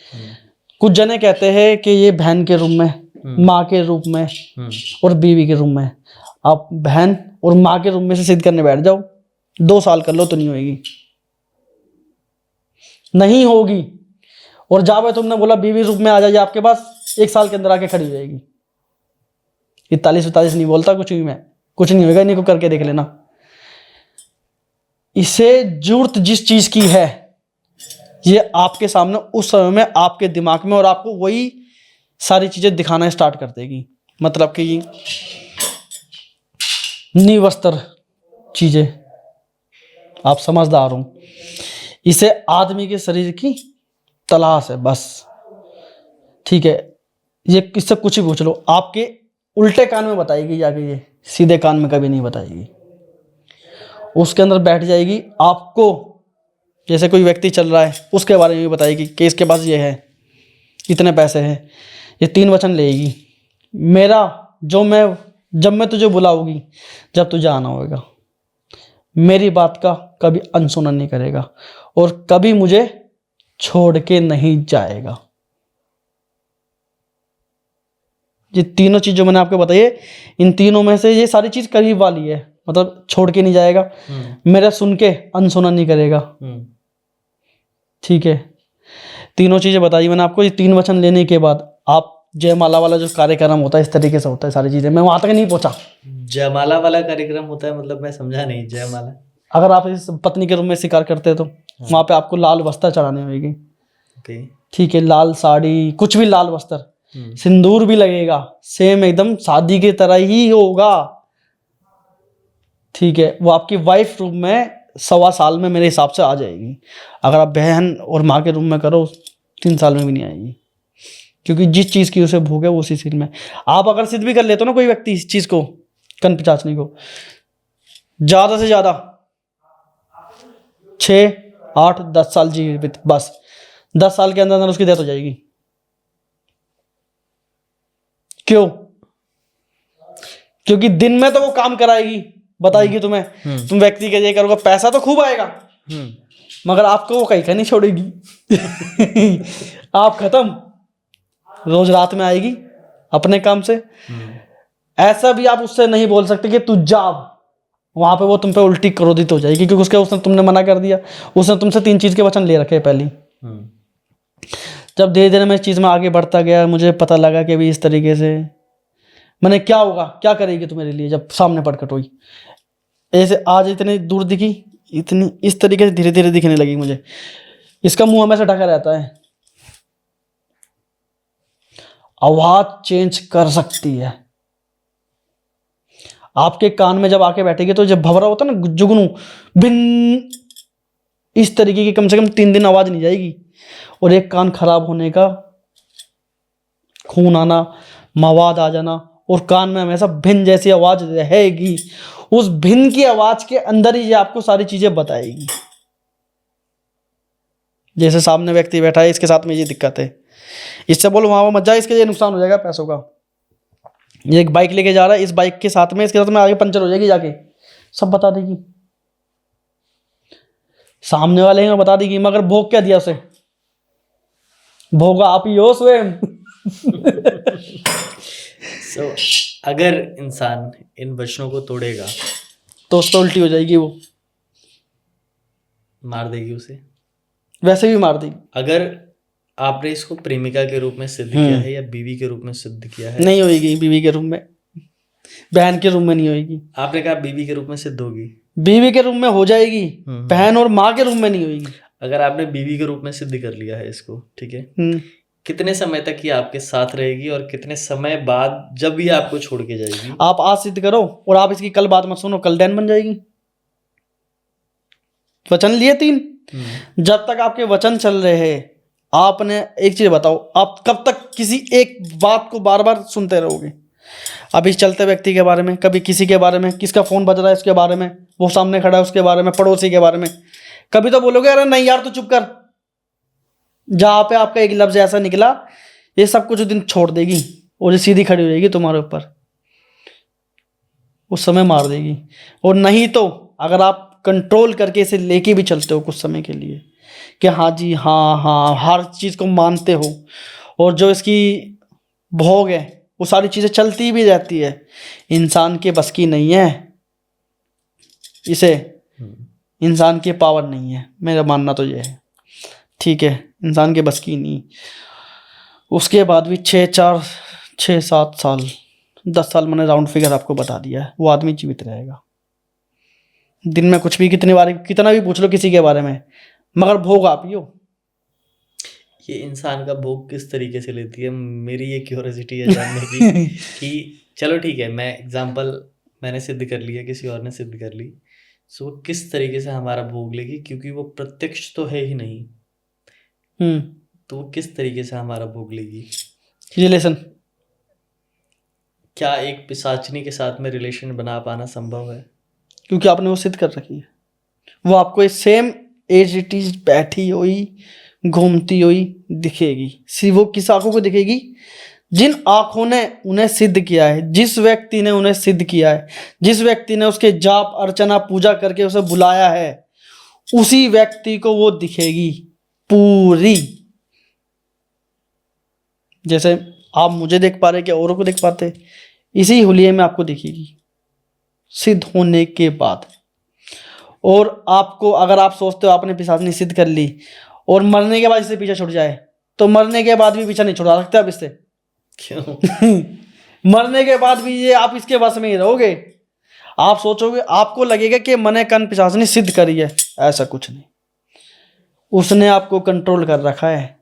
[SPEAKER 2] कुछ जने कहते हैं कि ये बहन के रूप में, माँ के रूप में और बीवी के रूप में। आप बहन और माँ के रूप में से सिद्ध करने बैठ जाओ, 2 साल कर लो तो नहीं होगी, नहीं होगी। और जब तुमने बोला बीवी रूप में आ जाइए आपके पास, 1 साल के अंदर आके खड़ी रहेगी। 41-42 नहीं बोलता कुछ भी, मैं कुछ नहीं होगा, इन्हीं को करके देख लेना। इसे जरूरत जिस चीज की है, ये आपके सामने उस समय में आपके दिमाग में, और आपको वही सारी चीजें दिखाना स्टार्ट कर देगी। मतलब कि निवस्त्र चीजें, आप समझदार हो, इसे आदमी के शरीर की तलाश है बस, ठीक है। ये किससे कुछ भी पूछ लो, आपके उल्टे कान में बताएगी जाके, ये सीधे कान में कभी नहीं बताएगी। उसके अंदर बैठ जाएगी, आपको जैसे कोई व्यक्ति चल रहा है उसके बारे में भी बताएगी कि इसके पास ये है, इतने पैसे हैं, ये 3 वचन लेगी, मेरा जो मैं जब मैं तुझे बुलाऊंगी, जब तुझे आना होगा, मेरी बात का कभी अनसुना नहीं करेगा और कभी मुझे छोड़ के नहीं जाएगा। ये तीनों चीज जो मैंने आपको बताई है, इन तीनों में से ये सारी चीज करीब वाली है, मतलब छोड़ के नहीं जाएगा, मेरा सुन के अनसुना नहीं करेगा, ठीक है। तीनों चीजें बताई मैंने आपको। ये 3 वचन लेने के बाद आप जयमाला वाला जो कार्यक्रम होता है इस तरीके से होता है, सारी चीजें मैं वहां तक नहीं पहुंचा।
[SPEAKER 1] जयमाला वाला कार्यक्रम होता है मतलब मैं समझा नहीं, जयमाला
[SPEAKER 2] अगर आप इस पत्नी के रूम में शिकार करते हैं तो वहां पे आपको लाल वस्त्र चढ़ाने होगी।
[SPEAKER 1] ओके।
[SPEAKER 2] ठीक है, लाल साड़ी, कुछ भी लाल वस्त्र, सिंदूर भी लगेगा, सेम एकदम शादी की तरह ही होगा। ठीक है, वो आपकी वाइफ रूम में 1.25 साल में मेरे हिसाब से आ जाएगी। अगर आप बहन और माँ के रूम में करो 3 साल में भी नहीं आएगी, क्योंकि जिस चीज़ की उसे भूख है वो उसी चीज में। आप अगर सिद्ध भी कर लेते हो ना कोई व्यक्ति इस चीज़ को, कन पिचाचनी को, ज़्यादा से ज़्यादा 6, 8, 10 साल जीवित, बस 10 साल के अंदर अंदर उसकी डेथ हो जाएगी। क्यों? क्योंकि दिन में तो वो काम कराएगी, बताएगी तुम्हें, तुम व्यक्ति के लिए करोगे, पैसा तो खूब आएगा, मगर आपको वो कहीं का नहीं छोड़ेगी। आप खत्म, रोज रात में आएगी अपने काम से। ऐसा भी आप उससे नहीं बोल सकते कि तू जा, वहां पे वो तुम पे उल्टी क्रोधित हो जाएगी, क्योंकि उसने तुमने मना कर दिया। उसने तुमसे 3 चीज के वचन ले रखे पहली। जब धीरे धीरे मैं इस चीज में आगे बढ़ता गया, मुझे पता लगा कि भी इस तरीके से मैंने क्या होगा, क्या करेगी तू मेरे लिए, जब सामने प्रकट हुई ऐसे, आज इतनी दूर दिखी, इतनी इस तरीके से धीरे धीरे दिखने लगी मुझे। इसका मुंह हमेशा ढका रहता है, आवाज चेंज कर सकती है। आपके कान में जब आके बैठेगी तो जब भवरा होता है ना, जुगनू भिन्न, इस तरीके की कम से कम 3 दिन आवाज नहीं जाएगी। और एक कान खराब होने का, खून आना, मवाद आ जाना, और कान में हमेशा भिन्न जैसी आवाज रहेगी। उस भिन्न की आवाज के अंदर ही ये आपको सारी चीजें बताएगी। जैसे सामने व्यक्ति बैठा है, इसके साथ में ये दिक्कत है, इससे बोलो वहां मत जा, इसके लिए नुकसान हो जाएगा पैसों का। ये एक बाइक लेके जा रहा है, इस बाइक के साथ में, इसके साथ में आगे पंचर हो जाएगी, जाके सब बता देगी, सामने वाले हैं बता देगी। मगर भोग क्या दिया उसे? भोगा आप ही हो स्वयं।
[SPEAKER 1] So, अगर इंसान इन वचनों को तोड़ेगा
[SPEAKER 2] तो उस पर उल्टी हो जाएगी, वो
[SPEAKER 1] मार देगी उसे,
[SPEAKER 2] वैसे भी मार देगी।
[SPEAKER 1] अगर आपने इसको प्रेमिका के रूप में सिद्ध किया है या बीवी के रूप में सिद्ध किया है,
[SPEAKER 2] नहीं होगी बीवी के रूप में, बहन के रूप में नहीं होगी।
[SPEAKER 1] आपने कहा बीवी के रूप में सिद्ध होगी,
[SPEAKER 2] बीवी के रूप में हो जाएगी, बहन और माँ के रूप में नहीं होगी।
[SPEAKER 1] अगर आपने बीवी के रूप में सिद्ध कर लिया है इसको, ठीक है, कितने समय तक ये आपके साथ रहेगी और कितने समय बाद जब ये आपको छोड़ के जाएगी?
[SPEAKER 2] आप आज सिद्ध करो और आप इसकी कल बात मत सुनो, कल डैन बन जाएगी। वचन लिए 3, जब तक आपके वचन चल रहे हैं, आपने एक चीज बताओ, आप कब तक किसी एक बात को बार बार सुनते रहोगे? अब इस चलते व्यक्ति के बारे में, कभी किसी के बारे में, किसका फोन बज रहा है उसके बारे में, वो सामने खड़ा है उसके बारे में, पड़ोसी के बारे में, कभी तो बोलोगे अरे नहीं यार तो चुप कर। जहां पे आपका एक लफ्ज ऐसा निकला, ये सब कुछ दिन छोड़ देगी और ये सीधी खड़ी हो जाएगी तुम्हारे ऊपर, उस समय मार देगी। और नहीं तो अगर आप कंट्रोल करके इसे लेके भी चलते हो कुछ समय के लिए कि हाँ जी हाँ, हर चीज़ को मानते हो, और जो इसकी भोग है वो सारी चीज़ें चलती भी रहती है, इंसान के बस की नहीं है, इसे इंसान की पावर नहीं है, मेरा मानना तो ये है। ठीक है, इंसान के बस की नहीं। उसके बाद भी 6-7 साल, 10 साल मैंने राउंड फिगर आपको बता दिया है, वो आदमी जीवित रहेगा। दिन में कुछ भी, कितनी बार, कितना भी पूछ लो किसी के बारे में, मगर भोग आप ही हो।
[SPEAKER 1] ये इंसान का भोग किस तरीके से लेती है, मेरी ये क्यूरियोसिटी है जानने की कि चलो ठीक है, मैं एग्जांपल मैंने सिद्ध कर लिया, किसी और ने सिद्ध कर ली, सो वो किस तरीके से हमारा भोग लेगी, क्योंकि वो प्रत्यक्ष तो है ही नहीं, तो वो किस तरीके से हमारा भोग लेगी?
[SPEAKER 2] रिलेशन।
[SPEAKER 1] क्या एक पिशाचनी के साथ में रिलेशन बना पाना संभव है?
[SPEAKER 2] क्योंकि आपने वो सिद्ध कर रखी है, वो आपको सेम एज इट इज बैठी हुई घूमती हुई दिखेगी। सिर्फ वो किस आंखों को दिखेगी? जिन आंखों ने उन्हें सिद्ध किया है, जिस व्यक्ति ने उन्हें सिद्ध किया है, जिस व्यक्ति ने उसके जाप अर्चना पूजा करके उसे बुलाया है, उसी व्यक्ति को वो दिखेगी पूरी। जैसे आप मुझे देख पा रहे, क्या औरों को देख पाते? इसी हुलिये में आपको दिखेगी सिद्ध होने के बाद। और आपको, अगर आप सोचते हो आपने पिशाचनी सिद्ध कर ली और मरने के बाद इससे पीछा छुट जाए, तो मरने के बाद भी पीछा नहीं छुड़ा सकते आप इससे।
[SPEAKER 1] क्यों?
[SPEAKER 2] मरने के बाद भी ये आप इसके बस में ही रहोगे। आप सोचोगे, आपको लगेगा कि मैंने कन पिशाचनी सिद्ध करी है, ऐसा कुछ नहीं। उसने आपको कंट्रोल कर रखा है,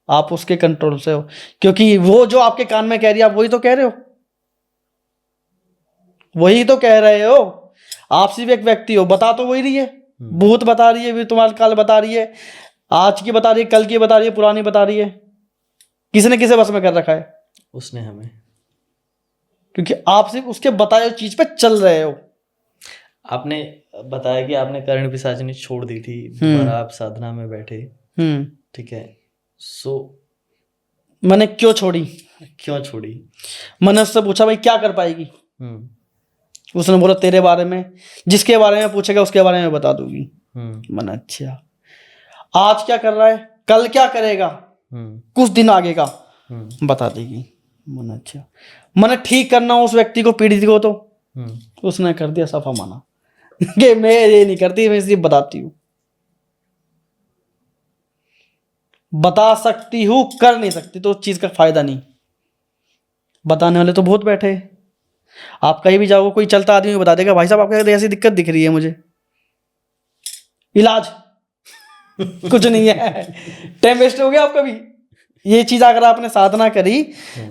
[SPEAKER 2] आप उसके कंट्रोल से हो, क्योंकि वो जो आपके कान में कह रही है आप वही तो कह रहे हो, वही तो कह रहे हो। आप सिर्फ एक व्यक्ति हो, बता तो वही रही है। भूत बता रही है, भी तुम्हारा काल बता रही है, आज की बता रही है, कल की बता रही है, पुरानी बता रही है। किसने किसे बस में कर रखा है?
[SPEAKER 1] उसने हमें।
[SPEAKER 2] क्योंकि आप सिर्फ उसके बताए हुए चीज पे चल रहे हो।
[SPEAKER 1] आपने बताया कि आपने कर्ण पिशाचिनी छोड़ दी थी, दोबारा आप साधना में बैठे, ठीक है। सो
[SPEAKER 2] मैंने क्यों छोड़ी?
[SPEAKER 1] क्यों छोड़ी?
[SPEAKER 2] मैंने उससे पूछा भाई क्या कर पाएगी? उसने बोला तेरे बारे में, जिसके बारे में पूछेगा उसके बारे में बता दूंगी। मैंने अच्छा, आज क्या कर रहा है, कल क्या करेगा, कुछ दिन आगे का बता देगी। मैंने अच्छा, मैंने ठीक करना हो उस व्यक्ति को, पीड़ित को, तो उसने कर दिया सफा माना कि मैं ये नहीं करती, मैं सिर्फ बताती हूँ। बता सकती हूँ, कर नहीं सकती, तो उस चीज का फायदा नहीं। बताने वाले तो बहुत बैठे। आप कहीं भी जाओगे, कोई चलता आदमी बता देगा भाई साहब आपके ऐसी दिक्कत दिख रही है मुझे, इलाज कुछ नहीं है। टाइम वेस्ट हो गया आपका भी। ये चीज अगर आपने साधना करी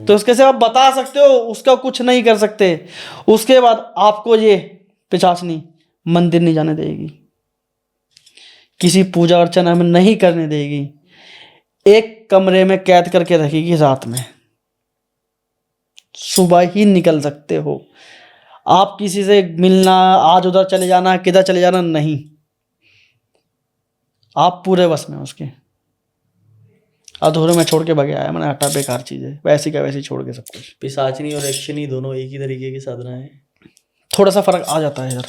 [SPEAKER 2] तो उसके से आप बता सकते हो, उसका कुछ नहीं कर सकते। उसके बाद आपको ये पिशाचनी मंदिर नहीं जाने देगी, किसी पूजा अर्चना में नहीं करने देगी, एक कमरे में कैद करके रखेगी रात में। सुबह ही निकल सकते हो आप, किसी से मिलना, आज उधर चले जाना, किधर चले जाना नहीं, आप पूरे बस में उसके। अधूरे में छोड़ के भगे आया, मैंने हटा, बेकार चीज है, वैसी का वैसी छोड़ के सब कुछ।
[SPEAKER 1] पिशाचिनी और यक्षिणी दोनों एक ही तरीके की साधना है?
[SPEAKER 2] थोड़ा सा फर्क आ जाता है यार।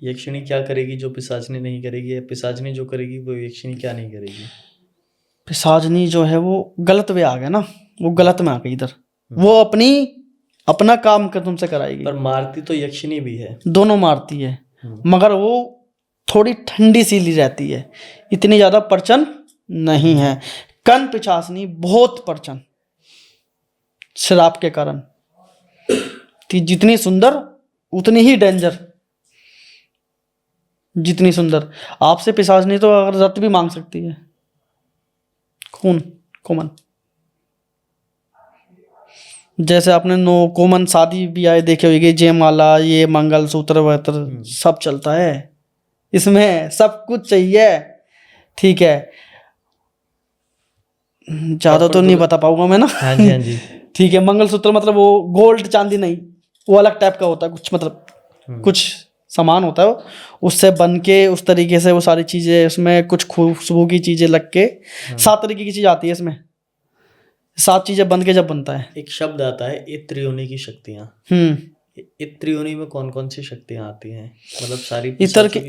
[SPEAKER 1] यक्षिणी क्या करेगी जो पिशाचिनी नहीं करेगी, पिशाचिनी जो करेगी वो यक्षिणी क्या नहीं करेगी?
[SPEAKER 2] पिशाचनी जो है वो गलत वे आ गया ना, वो गलत में आ गई इधर, वो अपना काम कर तुमसे कराएगी।
[SPEAKER 1] पर मारती तो यक्षिणी भी है।
[SPEAKER 2] दोनों मारती है, मगर वो थोड़ी ठंडी सीली रहती है, इतनी ज्यादा प्रचंड नहीं है। कन पिशाचनी बहुत प्रचंड, शराब के कारण जितनी सुंदर उतनी ही डेंजर। जितनी सुंदर आपसे पिशाचनी तो अगर रत भी मांग सकती है, खून कॉमन। जैसे आपने नो कॉमन शादी भी आए देखे होंगे, जयमाला, ये मंगलसूत्र वत्र सब चलता है, इसमें सब कुछ चाहिए, ठीक है। ज्यादा तो नहीं बता पाऊंगा मैं ना।
[SPEAKER 1] हाँ जी, हाँ जी।
[SPEAKER 2] ठीक है, मंगलसूत्र मतलब वो गोल्ड चांदी नहीं, वो अलग टाइप का होता है कुछ, मतलब कुछ सामान होता है उससे बन के, उस तरीके से वो सारी चीजें, उसमें कुछ खुशबू की चीजें लग के 7 तरीके की चीज आती है इसमें, 7 चीजें बन के जब बनता है।
[SPEAKER 1] एक शब्द आता है इत्र योनि की शक्तियां। इत्र योनि में कौन कौन सी शक्तियां आती हैं? मतलब सारी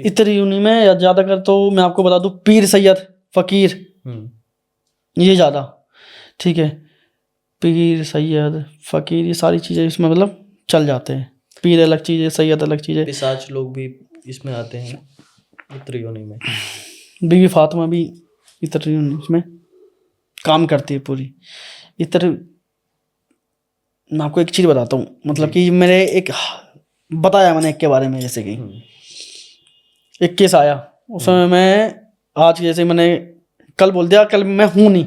[SPEAKER 2] इत्र योनि में ज्यादातर तो मैं आपको बता दूं, पीर सैयद फकीर, ये ज्यादा, ठीक है। पीर सैयद फकीर ये सारी चीजें इसमें मतलब चल जाते हैं। पीर अलग चीज है, सैयद अलग चीज है।
[SPEAKER 1] पिशाच लोग भी इसमें आते हैं इत्र योनि में।
[SPEAKER 2] बीवी फातिमा भी इत्र योनि इसमें काम करती है पूरी। इत्र, मैं आपको एक चीज बताता हूँ, मतलब कि मेरे एक बताया मैंने एक के बारे में, जैसे कि एक केस आया उस समय, मैं आज जैसे मैंने कल बोल दिया, कल मैं हूँ नहीं,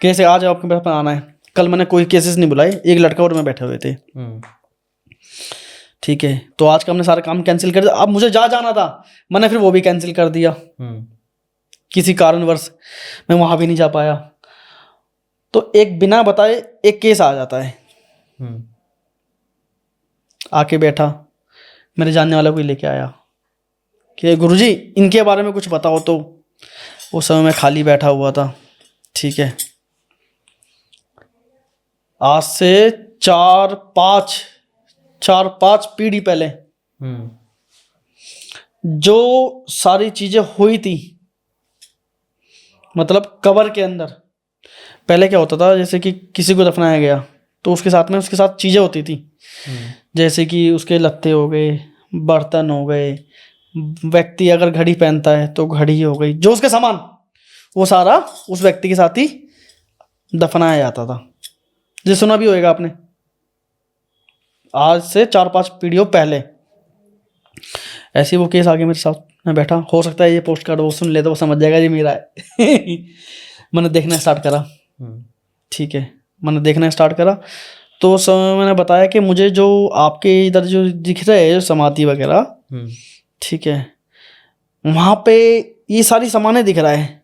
[SPEAKER 2] कैसे आज आपके पास आना है, कल मैंने कोई केसेस नहीं बुलाए, एक लड़का और मैं बैठे हुए थे, ठीक है। तो आज का हमने सारा काम कैंसिल कर दिया। अब मुझे जाना था, मैंने फिर वो भी कैंसिल कर दिया, किसी कारणवश मैं वहां भी नहीं जा पाया। तो एक बिना बताए एक केस आ जाता है, आके बैठा, मेरे जानने वाला कोई लेके आया कि गुरुजी इनके बारे में कुछ बताओ। तो उस समय मैं खाली बैठा हुआ था, ठीक है। आज से 4-5 पीढ़ी पहले जो सारी चीजें हुई थी, मतलब कब्र के अंदर पहले क्या होता था, जैसे कि किसी को दफनाया गया तो उसके साथ चीजें होती थी, जैसे कि उसके लत्ते हो गए, बर्तन हो गए, व्यक्ति अगर घड़ी पहनता है तो घड़ी हो गई, जो उसके सामान, वो सारा उस व्यक्ति के साथ ही दफनाया जाता था। जो सुना भी होएगा आपने, आज से 4-5 पीढ़ियों पहले ऐसे ही वो केस आ गया मेरे साथ, मैं बैठा, हो सकता है ये पोस्ट कार्ड वो सुन ले तो वो समझ जाएगा ये मेरा है। मैंने देखना स्टार्ट करा, ठीक है, मैंने देखना स्टार्ट करा तो उस समय मैंने बताया कि मुझे जो आपके इधर जो दिख रहे हैं जो समाधि वगैरह, ठीक है, वहाँ पे ये सारी सामानें दिख रहा है।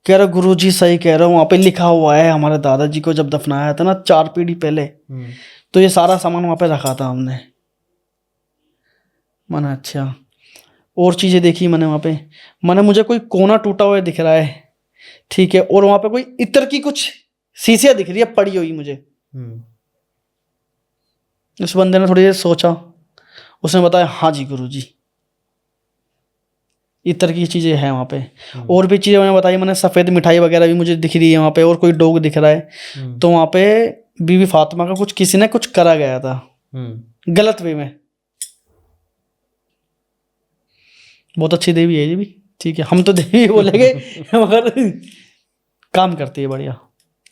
[SPEAKER 2] कह रहा गुरु जी सही कह रहा हूँ, वहाँ पे लिखा हुआ है हमारे दादाजी को जब दफनाया था ना 4 पीढ़ी पहले, तो ये सारा सामान वहाँ पे रखा था हमने। मैंने अच्छा, और चीज़ें देखी मैंने वहाँ पे, मैंने मुझे कोई कोना टूटा हुआ दिख रहा है, ठीक है, और वहाँ पे कोई इत्र की कुछ शीशियाँ दिख रही है पड़ी हुई मुझे। उस बंदे ने थोड़ी देर सोचा, उसने बताया हाँ जी गुरु जी, इतर की चीज़ें हैं वहाँ पे। और भी चीज़ें मैंने बताई, मैंने सफ़ेद मिठाई वगैरह भी मुझे दिख रही है वहाँ पे, और कोई डॉग दिख रहा है। तो वहाँ पे बीवी फातिमा का कुछ किसी ने कुछ करा गया था गलत वे में। बहुत अच्छी देवी है ये भी, ठीक है, हम तो देवी बोलेंगे मगर काम करती है बढ़िया,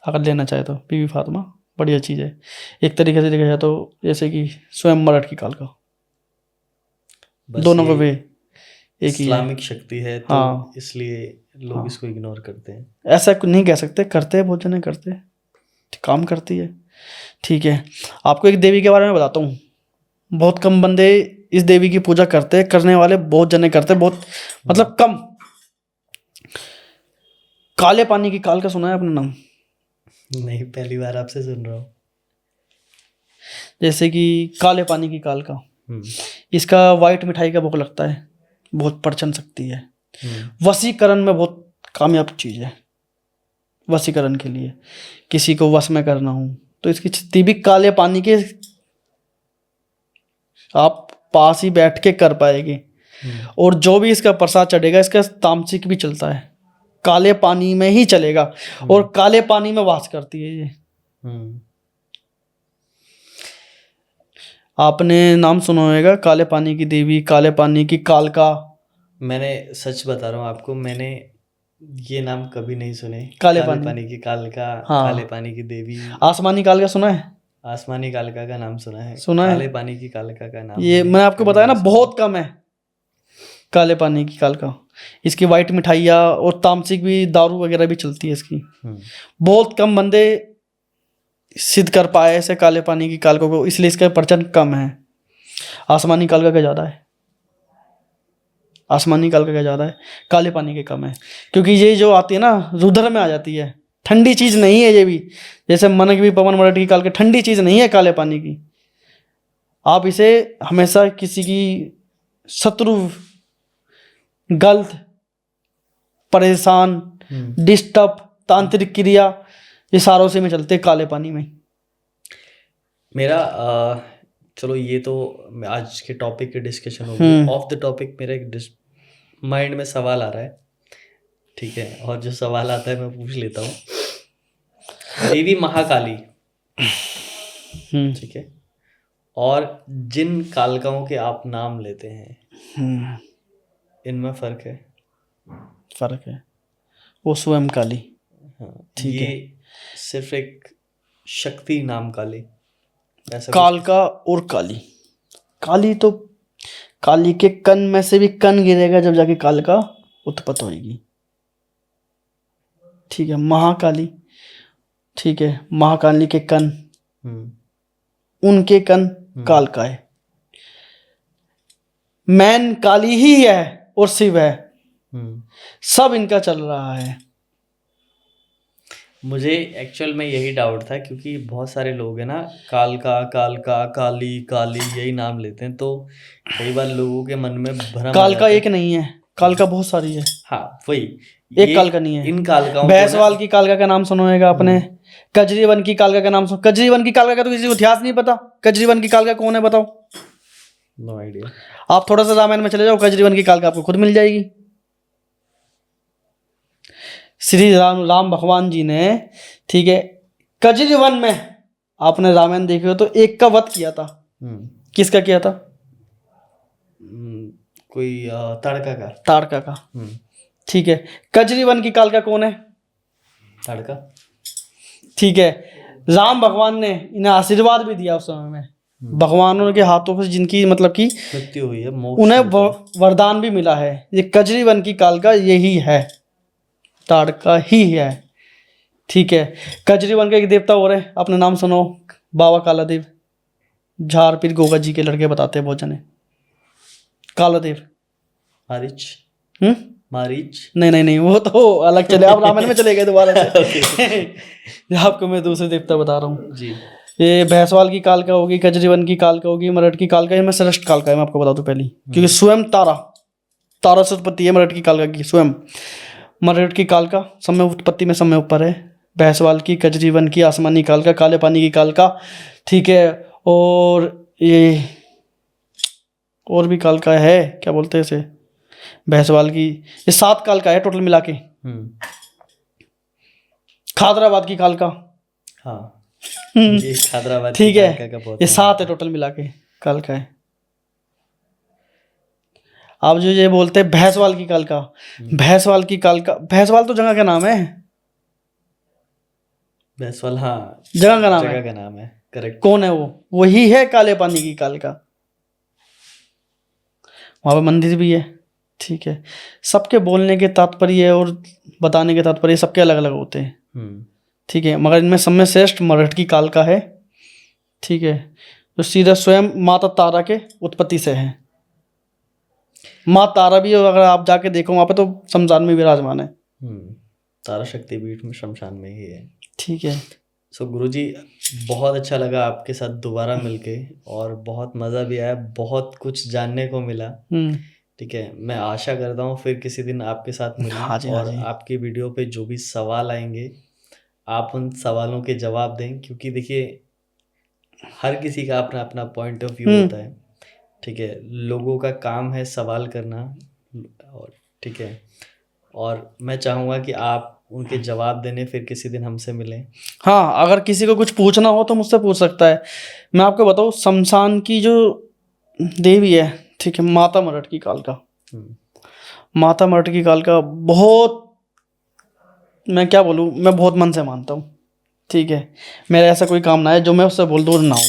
[SPEAKER 2] अगर लेना चाहे तो बीवी फातिमा बढ़िया चीज़ है। एक तरीके से देखा जाए तो जैसे कि स्वयं मरठ की काल का, दोनों का वे एक ही है।
[SPEAKER 1] इस्लामिक शक्ति है तो
[SPEAKER 2] हाँ,
[SPEAKER 1] इसलिए लोग इसको इग्नोर करते हैं।
[SPEAKER 2] ऐसा नहीं कह सकते, करते हैं, बहुत जने करते हैं, काम करती है, ठीक है। आपको एक देवी के बारे में बताता हूँ, बहुत कम बंदे इस देवी की पूजा करते हैं, करने वाले बहुत जने करते हैं, बहुत मतलब कम। काले पानी की काल का सुना है अपना नाम?
[SPEAKER 1] नहीं, पहली बार आपसे सुन रहा हूँ।
[SPEAKER 2] जैसे कि काले पानी की काल का, इसका वाइट मिठाई का भोग लगता है, बहुत प्रचन शक्ति है, वशीकरण में बहुत कामयाब चीज़ है। वशीकरण के लिए किसी को वश में करना हो तो इसकी छत्ती भी काले पानी के आप पास ही बैठ के कर पाएगी। और जो भी इसका प्रसाद चढ़ेगा, इसका तामसिक भी चलता है, काले पानी में ही चलेगा, और काले पानी में वास करती है ये। आपने नाम सुना होगा काले पानी की देवी, काले पानी की कालका।
[SPEAKER 1] मैंने सच बता रहा हूँ आपको, मैंने ये नाम कभी नहीं सुने।
[SPEAKER 2] काले
[SPEAKER 1] पानी की कालका,
[SPEAKER 2] हाँ।
[SPEAKER 1] काले पानी की देवी।
[SPEAKER 2] आसमानी कालका सुना है?
[SPEAKER 1] आसमानी कालका का नाम सुना है,
[SPEAKER 2] सुना है?
[SPEAKER 1] काले पानी की कालका का नाम
[SPEAKER 2] ये मैंने आपको बताया ना, बहुत कम है काले पानी की कालका। इसकी वाइट मिठाइयाँ और तामसिक भी, दारू वगैरह भी चलती है इसकी। बहुत कम बंदे सिद्ध कर पाए ऐसे काले पानी की कालकों को, इसलिए इसका प्रचलन कम है। आसमानी कालका का ज़्यादा है, आसमानी कालका का ज़्यादा है, काले पानी के कम है। क्योंकि ये जो आती है ना रुद्र में आ जाती है, ठंडी चीज़ नहीं है ये भी। जैसे मनक भी पवन मराठी की काल की ठंडी चीज़ नहीं है काले पानी की। आप इसे हमेशा किसी की शत्रु, गलत, परेशान, डिस्टर्ब, तांत्रिक क्रिया, ये सारों से में चलते काले पानी में। मेरा
[SPEAKER 1] चलो ये तो आज के टॉपिक की डिस्कशन होगी। ऑफ द टॉपिक मेरा एक माइंड में सवाल आ रहा है, ठीक है, और जो सवाल आता है मैं पूछ लेता हूँ। देवी महाकाली, ठीक है, और जिन कालकाओं के आप नाम लेते हैं, इनमें फर्क है?
[SPEAKER 2] फर्क है, वो स्वयं काली,
[SPEAKER 1] हाँ,
[SPEAKER 2] ठीक है,
[SPEAKER 1] सिर्फ एक शक्ति नाम काली,
[SPEAKER 2] कालका और काली। काली तो काली के कन में से भी कन गिरेगा जब जाके कालका उत्पत्ति होगी, ठीक है। महाकाली, ठीक है, महाकाली के कन, उनके कन कालका है। मैन काली ही है और शिव है, सब इनका चल रहा है।
[SPEAKER 1] मुझे एक्चुअल में यही डाउट था, क्योंकि बहुत सारे लोग हैं ना, कालका, कालका, काली, काली यही नाम लेते हैं, तो कई बार लोगों के मन में भ्रम।
[SPEAKER 2] कालका एक नहीं है, कालका बहुत सारी है।
[SPEAKER 1] हाँ वही,
[SPEAKER 2] एक कालका नहीं है।
[SPEAKER 1] इन कालकाओं,
[SPEAKER 2] भैंसवाल की कालका का नाम सुना होगा आपने, कजरीवन की कालका का नाम सुन, कजरीवन की कालका का तो किसी को इतिहास नहीं पता। कजरीवन की कालका कौन है बताओ?
[SPEAKER 1] No idea.
[SPEAKER 2] आप थोड़ा सा रामायण में चले जाओ, कजरीवन की कालका आपको खुद मिल जाएगी। श्री राम भगवान जी ने, ठीक है, कजरीवन में आपने रामायण देखे हो तो एक का वध किया था। किसका किया था?
[SPEAKER 1] कोई
[SPEAKER 2] ताड़का का, ठीक है। कजरीवन की कालका कौन है?
[SPEAKER 1] ताड़का,
[SPEAKER 2] ठीक है। राम भगवान ने इन्हें आशीर्वाद भी दिया उस समय में, भगवानों के हाथों से जिनकी मतलब कि
[SPEAKER 1] मृत्यु हुई है, मोक्ष
[SPEAKER 2] उन्हें
[SPEAKER 1] मिलता है।
[SPEAKER 2] वरदान भी मिला है। ये कजरी वन की काल का यही है, ताड़का ही है। ठीक है, कजरी वन का एक देवता और है, अपने नाम सुनो, बाबा कालादेव। झार पीर गोगा जी के लड़के बताते हैं बहुत जने। कालादेव।
[SPEAKER 1] मारीच।
[SPEAKER 2] हम्म
[SPEAKER 1] मारीच।
[SPEAKER 2] नहीं नहीं नहीं, वो तो अलग चले, आप रामायण में चले गए दोबारा से। आपको मैं दूसरे देवता बता रहा हूँ
[SPEAKER 1] जी।
[SPEAKER 2] ये भैंसवाल की काल का होगी, कजरीवन की काल का होगी, मरठ की काल का है, मैं श्रेष्ठ काल का है, मैं आपको बता दूं पहले क्योंकि स्वयं तारा से उत्पत्ति है मरठ की काल का की, स्वयं मरठ की काल का समय उत्पत्ति में समय ऊपर है। भैंसवाल की, कजरीवन की, आसमानी काल का, काले पानी की काल का। ठीक है, और ये और भी काल का है, क्या बोलते हैं इसे, भैंसवाल की, ये 7 काल का है टोटल मिला के। खादराबाद की काल का।
[SPEAKER 1] हाँ, ये खादराबाद
[SPEAKER 2] ठीक
[SPEAKER 1] की
[SPEAKER 2] है,
[SPEAKER 1] काल का बहुत
[SPEAKER 2] ये
[SPEAKER 1] नाम
[SPEAKER 2] 7 है टोटल मिला के काल का है। आप जो ये बोलते हैं भैंसवाल की काल का, भैंसवाल की काल का, भैंसवाल तो जगह का नाम है।
[SPEAKER 1] भैंसवाल, हाँ,
[SPEAKER 2] जगह का नाम है।
[SPEAKER 1] जगह का नाम है, करेक्ट।
[SPEAKER 2] कौन है वो? वही है काले पानी की काल का। वहां पे मंदिर भी है। ठीक है, सबके बोलने के तात्पर्य और बताने के तात्पर्य सबके अलग अलग होते हैं। ठीक है, मगर इनमें सब में श्रेष्ठ मरठ की काल का है। ठीक है, जो सीधा स्वयं माता तारा के उत्पत्ति से है। माँ तारा भी, अगर आप जाके देखो वहां पे तो शमशान में विराजमान है।
[SPEAKER 1] तारा शक्तिपीठ में शमशान में ही है।
[SPEAKER 2] ठीक है,
[SPEAKER 1] सो गुरुजी, बहुत अच्छा लगा आपके साथ दोबारा मिलके, और बहुत मज़ा भी आया, बहुत कुछ जानने को मिला। ठीक है, मैं आशा करता हूँ फिर किसी दिन आपके साथ मिलूं,
[SPEAKER 2] हाँ जी, हाँ
[SPEAKER 1] और
[SPEAKER 2] जी।
[SPEAKER 1] आपकी वीडियो पे जो भी सवाल आएंगे आप उन सवालों के जवाब दें, क्योंकि देखिए हर किसी का अपना अपना पॉइंट ऑफ व्यू होता है। ठीक है, लोगों का काम है सवाल करना, और ठीक है, और मैं चाहूँगा कि आप उनके जवाब देने फिर किसी दिन हमसे मिलें।
[SPEAKER 2] हाँ, अगर किसी को कुछ पूछना हो तो मुझसे पूछ सकता है। मैं आपको बताऊँ, शमशान की जो देवी है, ठीक है, माता मरठ की काल का, माता मरठ की काल का बहुत, मैं क्या बोलूँ, मैं बहुत मन से मानता हूँ। ठीक है, मेरा ऐसा कोई काम ना है जो मैं उससे बोल दूँ और ना हो।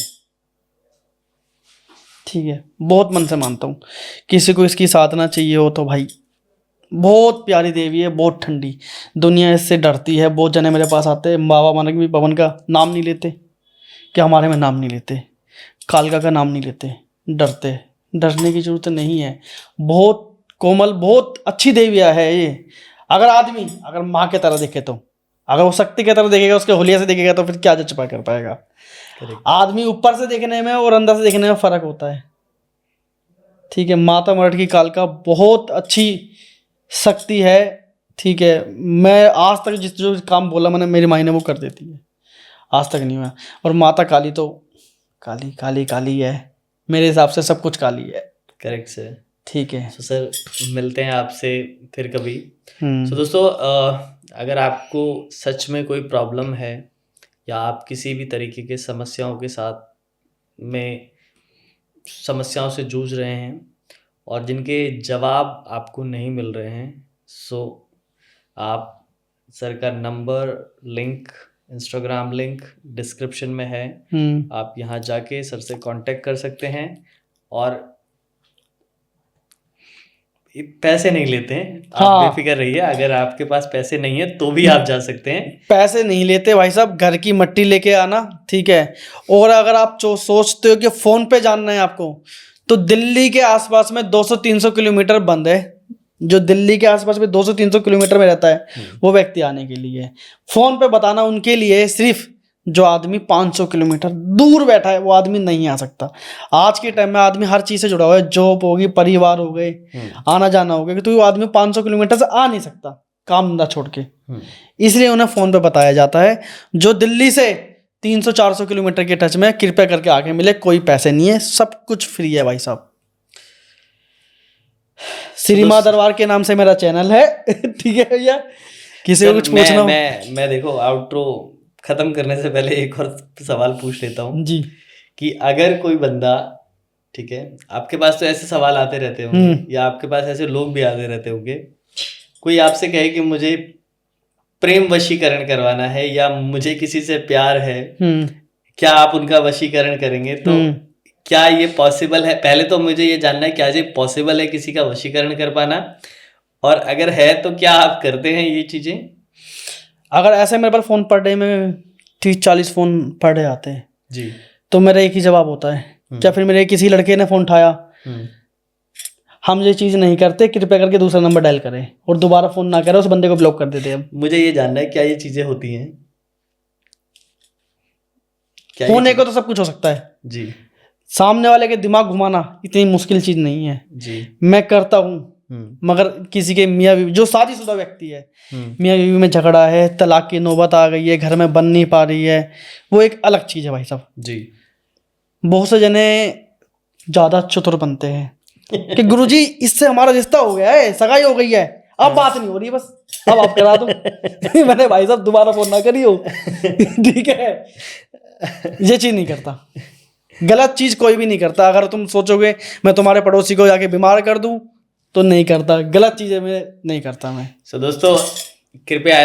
[SPEAKER 2] ठीक है, बहुत मन से मानता हूँ। किसी को इसकी साधना चाहिए हो तो भाई, बहुत प्यारी देवी है, बहुत ठंडी, दुनिया इससे डरती है। बहुत जने मेरे पास आते हैं, बाबा मानक भी पवन का नाम नहीं लेते, कि हमारे में नाम नहीं लेते, कालका का नाम नहीं लेते, डरते। डरने की जरूरत नहीं है, बहुत कोमल, बहुत अच्छी देविया है ये। अगर आदमी अगर माँ की तरह देखे तो, अगर वो शक्ति की तरह देखेगा, उसके होलिया से देखेगा, तो फिर क्या जज कर पाएगा। आदमी ऊपर से देखने में और अंदर से देखने में फर्क होता है। ठीक है, माता मरठ की काल का बहुत अच्छी शक्ति है। ठीक है, मैं आज तक जिस जो काम बोला मैंने, मेरी माई ने वो कर देती है, आज तक नहीं हुआ। और माता काली तो काली काली काली है, मेरे हिसाब से सब कुछ काली है।
[SPEAKER 1] Correct sir.
[SPEAKER 2] ठीक है,
[SPEAKER 1] तो सर मिलते हैं आपसे फिर कभी। तो दोस्तों, अगर आपको सच में कोई प्रॉब्लम है, या आप किसी भी तरीके के समस्याओं के साथ में समस्याओं से जूझ रहे हैं और जिनके जवाब आपको नहीं मिल रहे हैं, सो आप सर का number, link, Instagram link description में है, आप यहाँ जाके सर से कांटेक्ट कर सकते हैं। और पैसे नहीं लेते हैं, आप
[SPEAKER 2] हाँ,
[SPEAKER 1] बेफिक्र रहिए, अगर आपके पास पैसे नहीं है तो भी आप जा सकते हैं।
[SPEAKER 2] पैसे नहीं लेते भाई साहब, घर की मट्टी लेके आना। ठीक है, और अगर आप सोचते हो कि फ़ोन पे जानना है आपको, तो दिल्ली के आसपास में 200-300 किलोमीटर बंद है। जो दिल्ली के आसपास में 200-300 किलोमीटर में रहता है, वो व्यक्ति आने के लिए, फ़ोन पे बताना उनके लिए सिर्फ। जो आदमी 500 किलोमीटर दूर बैठा है, वो आदमी नहीं आ सकता। आज के टाइम में आदमी हर चीज़ से जुड़ा हुआ है, जॉब होगी, परिवार हो गए, आना जाना हो गया, तो वो आदमी 500 किलोमीटर से आ नहीं सकता काम धंधा छोड़ के। इसलिए उन्हें फ़ोन पे बताया जाता है। जो दिल्ली से 300-400 किलोमीटर के टच में, कृपया करके आके मिले, कोई पैसे नहीं है, सब कुछ फ्री है भाई साहब। श्री माँ दरबार के नाम से मेरा चैनल है। ठीक है भैया, किसी को कुछ पूछना हो।
[SPEAKER 1] मैं देखो आउटरो खत्म करने से पहले एक और सवाल पूछ लेता हूँ
[SPEAKER 2] जी,
[SPEAKER 1] कि अगर कोई बंदा, ठीक है, आपके पास तो ऐसे सवाल आते रहते होंगे, या आपके पास ऐसे लोग भी आते रहते होंगे, कोई आपसे कहे कि मुझे प्रेम वशीकरण करवाना है, या मुझे किसी से प्यार है, क्या आप उनका वशीकरण करेंगे? तो क्या ये पॉसिबल है? पहले तो मुझे ये जानना है क्या ये पॉसिबल है किसी का वशीकरण कर पाना, और अगर है तो क्या आप करते हैं ये चीजें?
[SPEAKER 2] अगर ऐसे मेरे पास फ़ोन पर डे में 30-40 फ़ोन पर डे आते हैं,
[SPEAKER 1] जी।
[SPEAKER 2] तो मेरा एक ही जवाब होता है, क्या फिर मेरे किसी लड़के ने फ़ोन उठाया, हम ये चीज़ नहीं करते, कृपया करके दूसरा नंबर डायल करें और दोबारा फ़ोन ना करें, उस बंदे को ब्लॉक कर देते हैं।
[SPEAKER 1] मुझे ये जानना है क्या ये चीजें होती हैं? क्या ये
[SPEAKER 2] होने को तो सब कुछ हो सकता है
[SPEAKER 1] जी
[SPEAKER 2] सामने वाले के दिमाग घुमाना इतनी मुश्किल चीज़ नहीं है।
[SPEAKER 1] जी।
[SPEAKER 2] मैं करता हूँ, मगर किसी के मियाँ बीवी जो शादीशुदा व्यक्ति है, मियाँ बीवी में झगड़ा है, तलाक की नौबत आ गई है, घर में बन नहीं पा रही है, वो एक अलग चीज़ है भाई साहब
[SPEAKER 1] जी।
[SPEAKER 2] बहुत से जने ज़्यादा चतुर बनते हैं कि गुरुजी इससे हमारा रिश्ता हो गया है, सगाई हो गई है, अब बात नहीं हो रही, बस अब आप करा दो। मैंने भाई साहब दोबारा फोन ना करियो। ठीक है, ये चीज़ नहीं करता, गलत चीज़ कोई भी नहीं करता। अगर तुम सोचोगे मैं तुम्हारे पड़ोसी को जाके बीमार कर दूं, तो नहीं करता, गलत चीज़ें मैं नहीं करता मैं।
[SPEAKER 1] सो दोस्तों, कृपया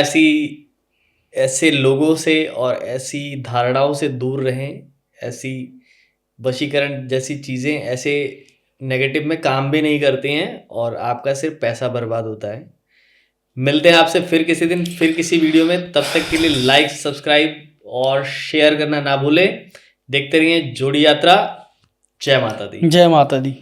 [SPEAKER 1] ऐसे लोगों से और ऐसी धारणाओं से दूर रहें। ऐसी वशीकरण जैसी चीज़ें ऐसे नेगेटिव में काम भी नहीं करती हैं और आपका सिर्फ पैसा बर्बाद होता है। मिलते हैं आपसे फिर किसी दिन, फिर किसी वीडियो में। तब तक के लिए लाइक, सब्सक्राइब और शेयर करना ना भूलें। देखते रहिए जोड़ी यात्रा। जय माता दी।
[SPEAKER 2] जय माता दी।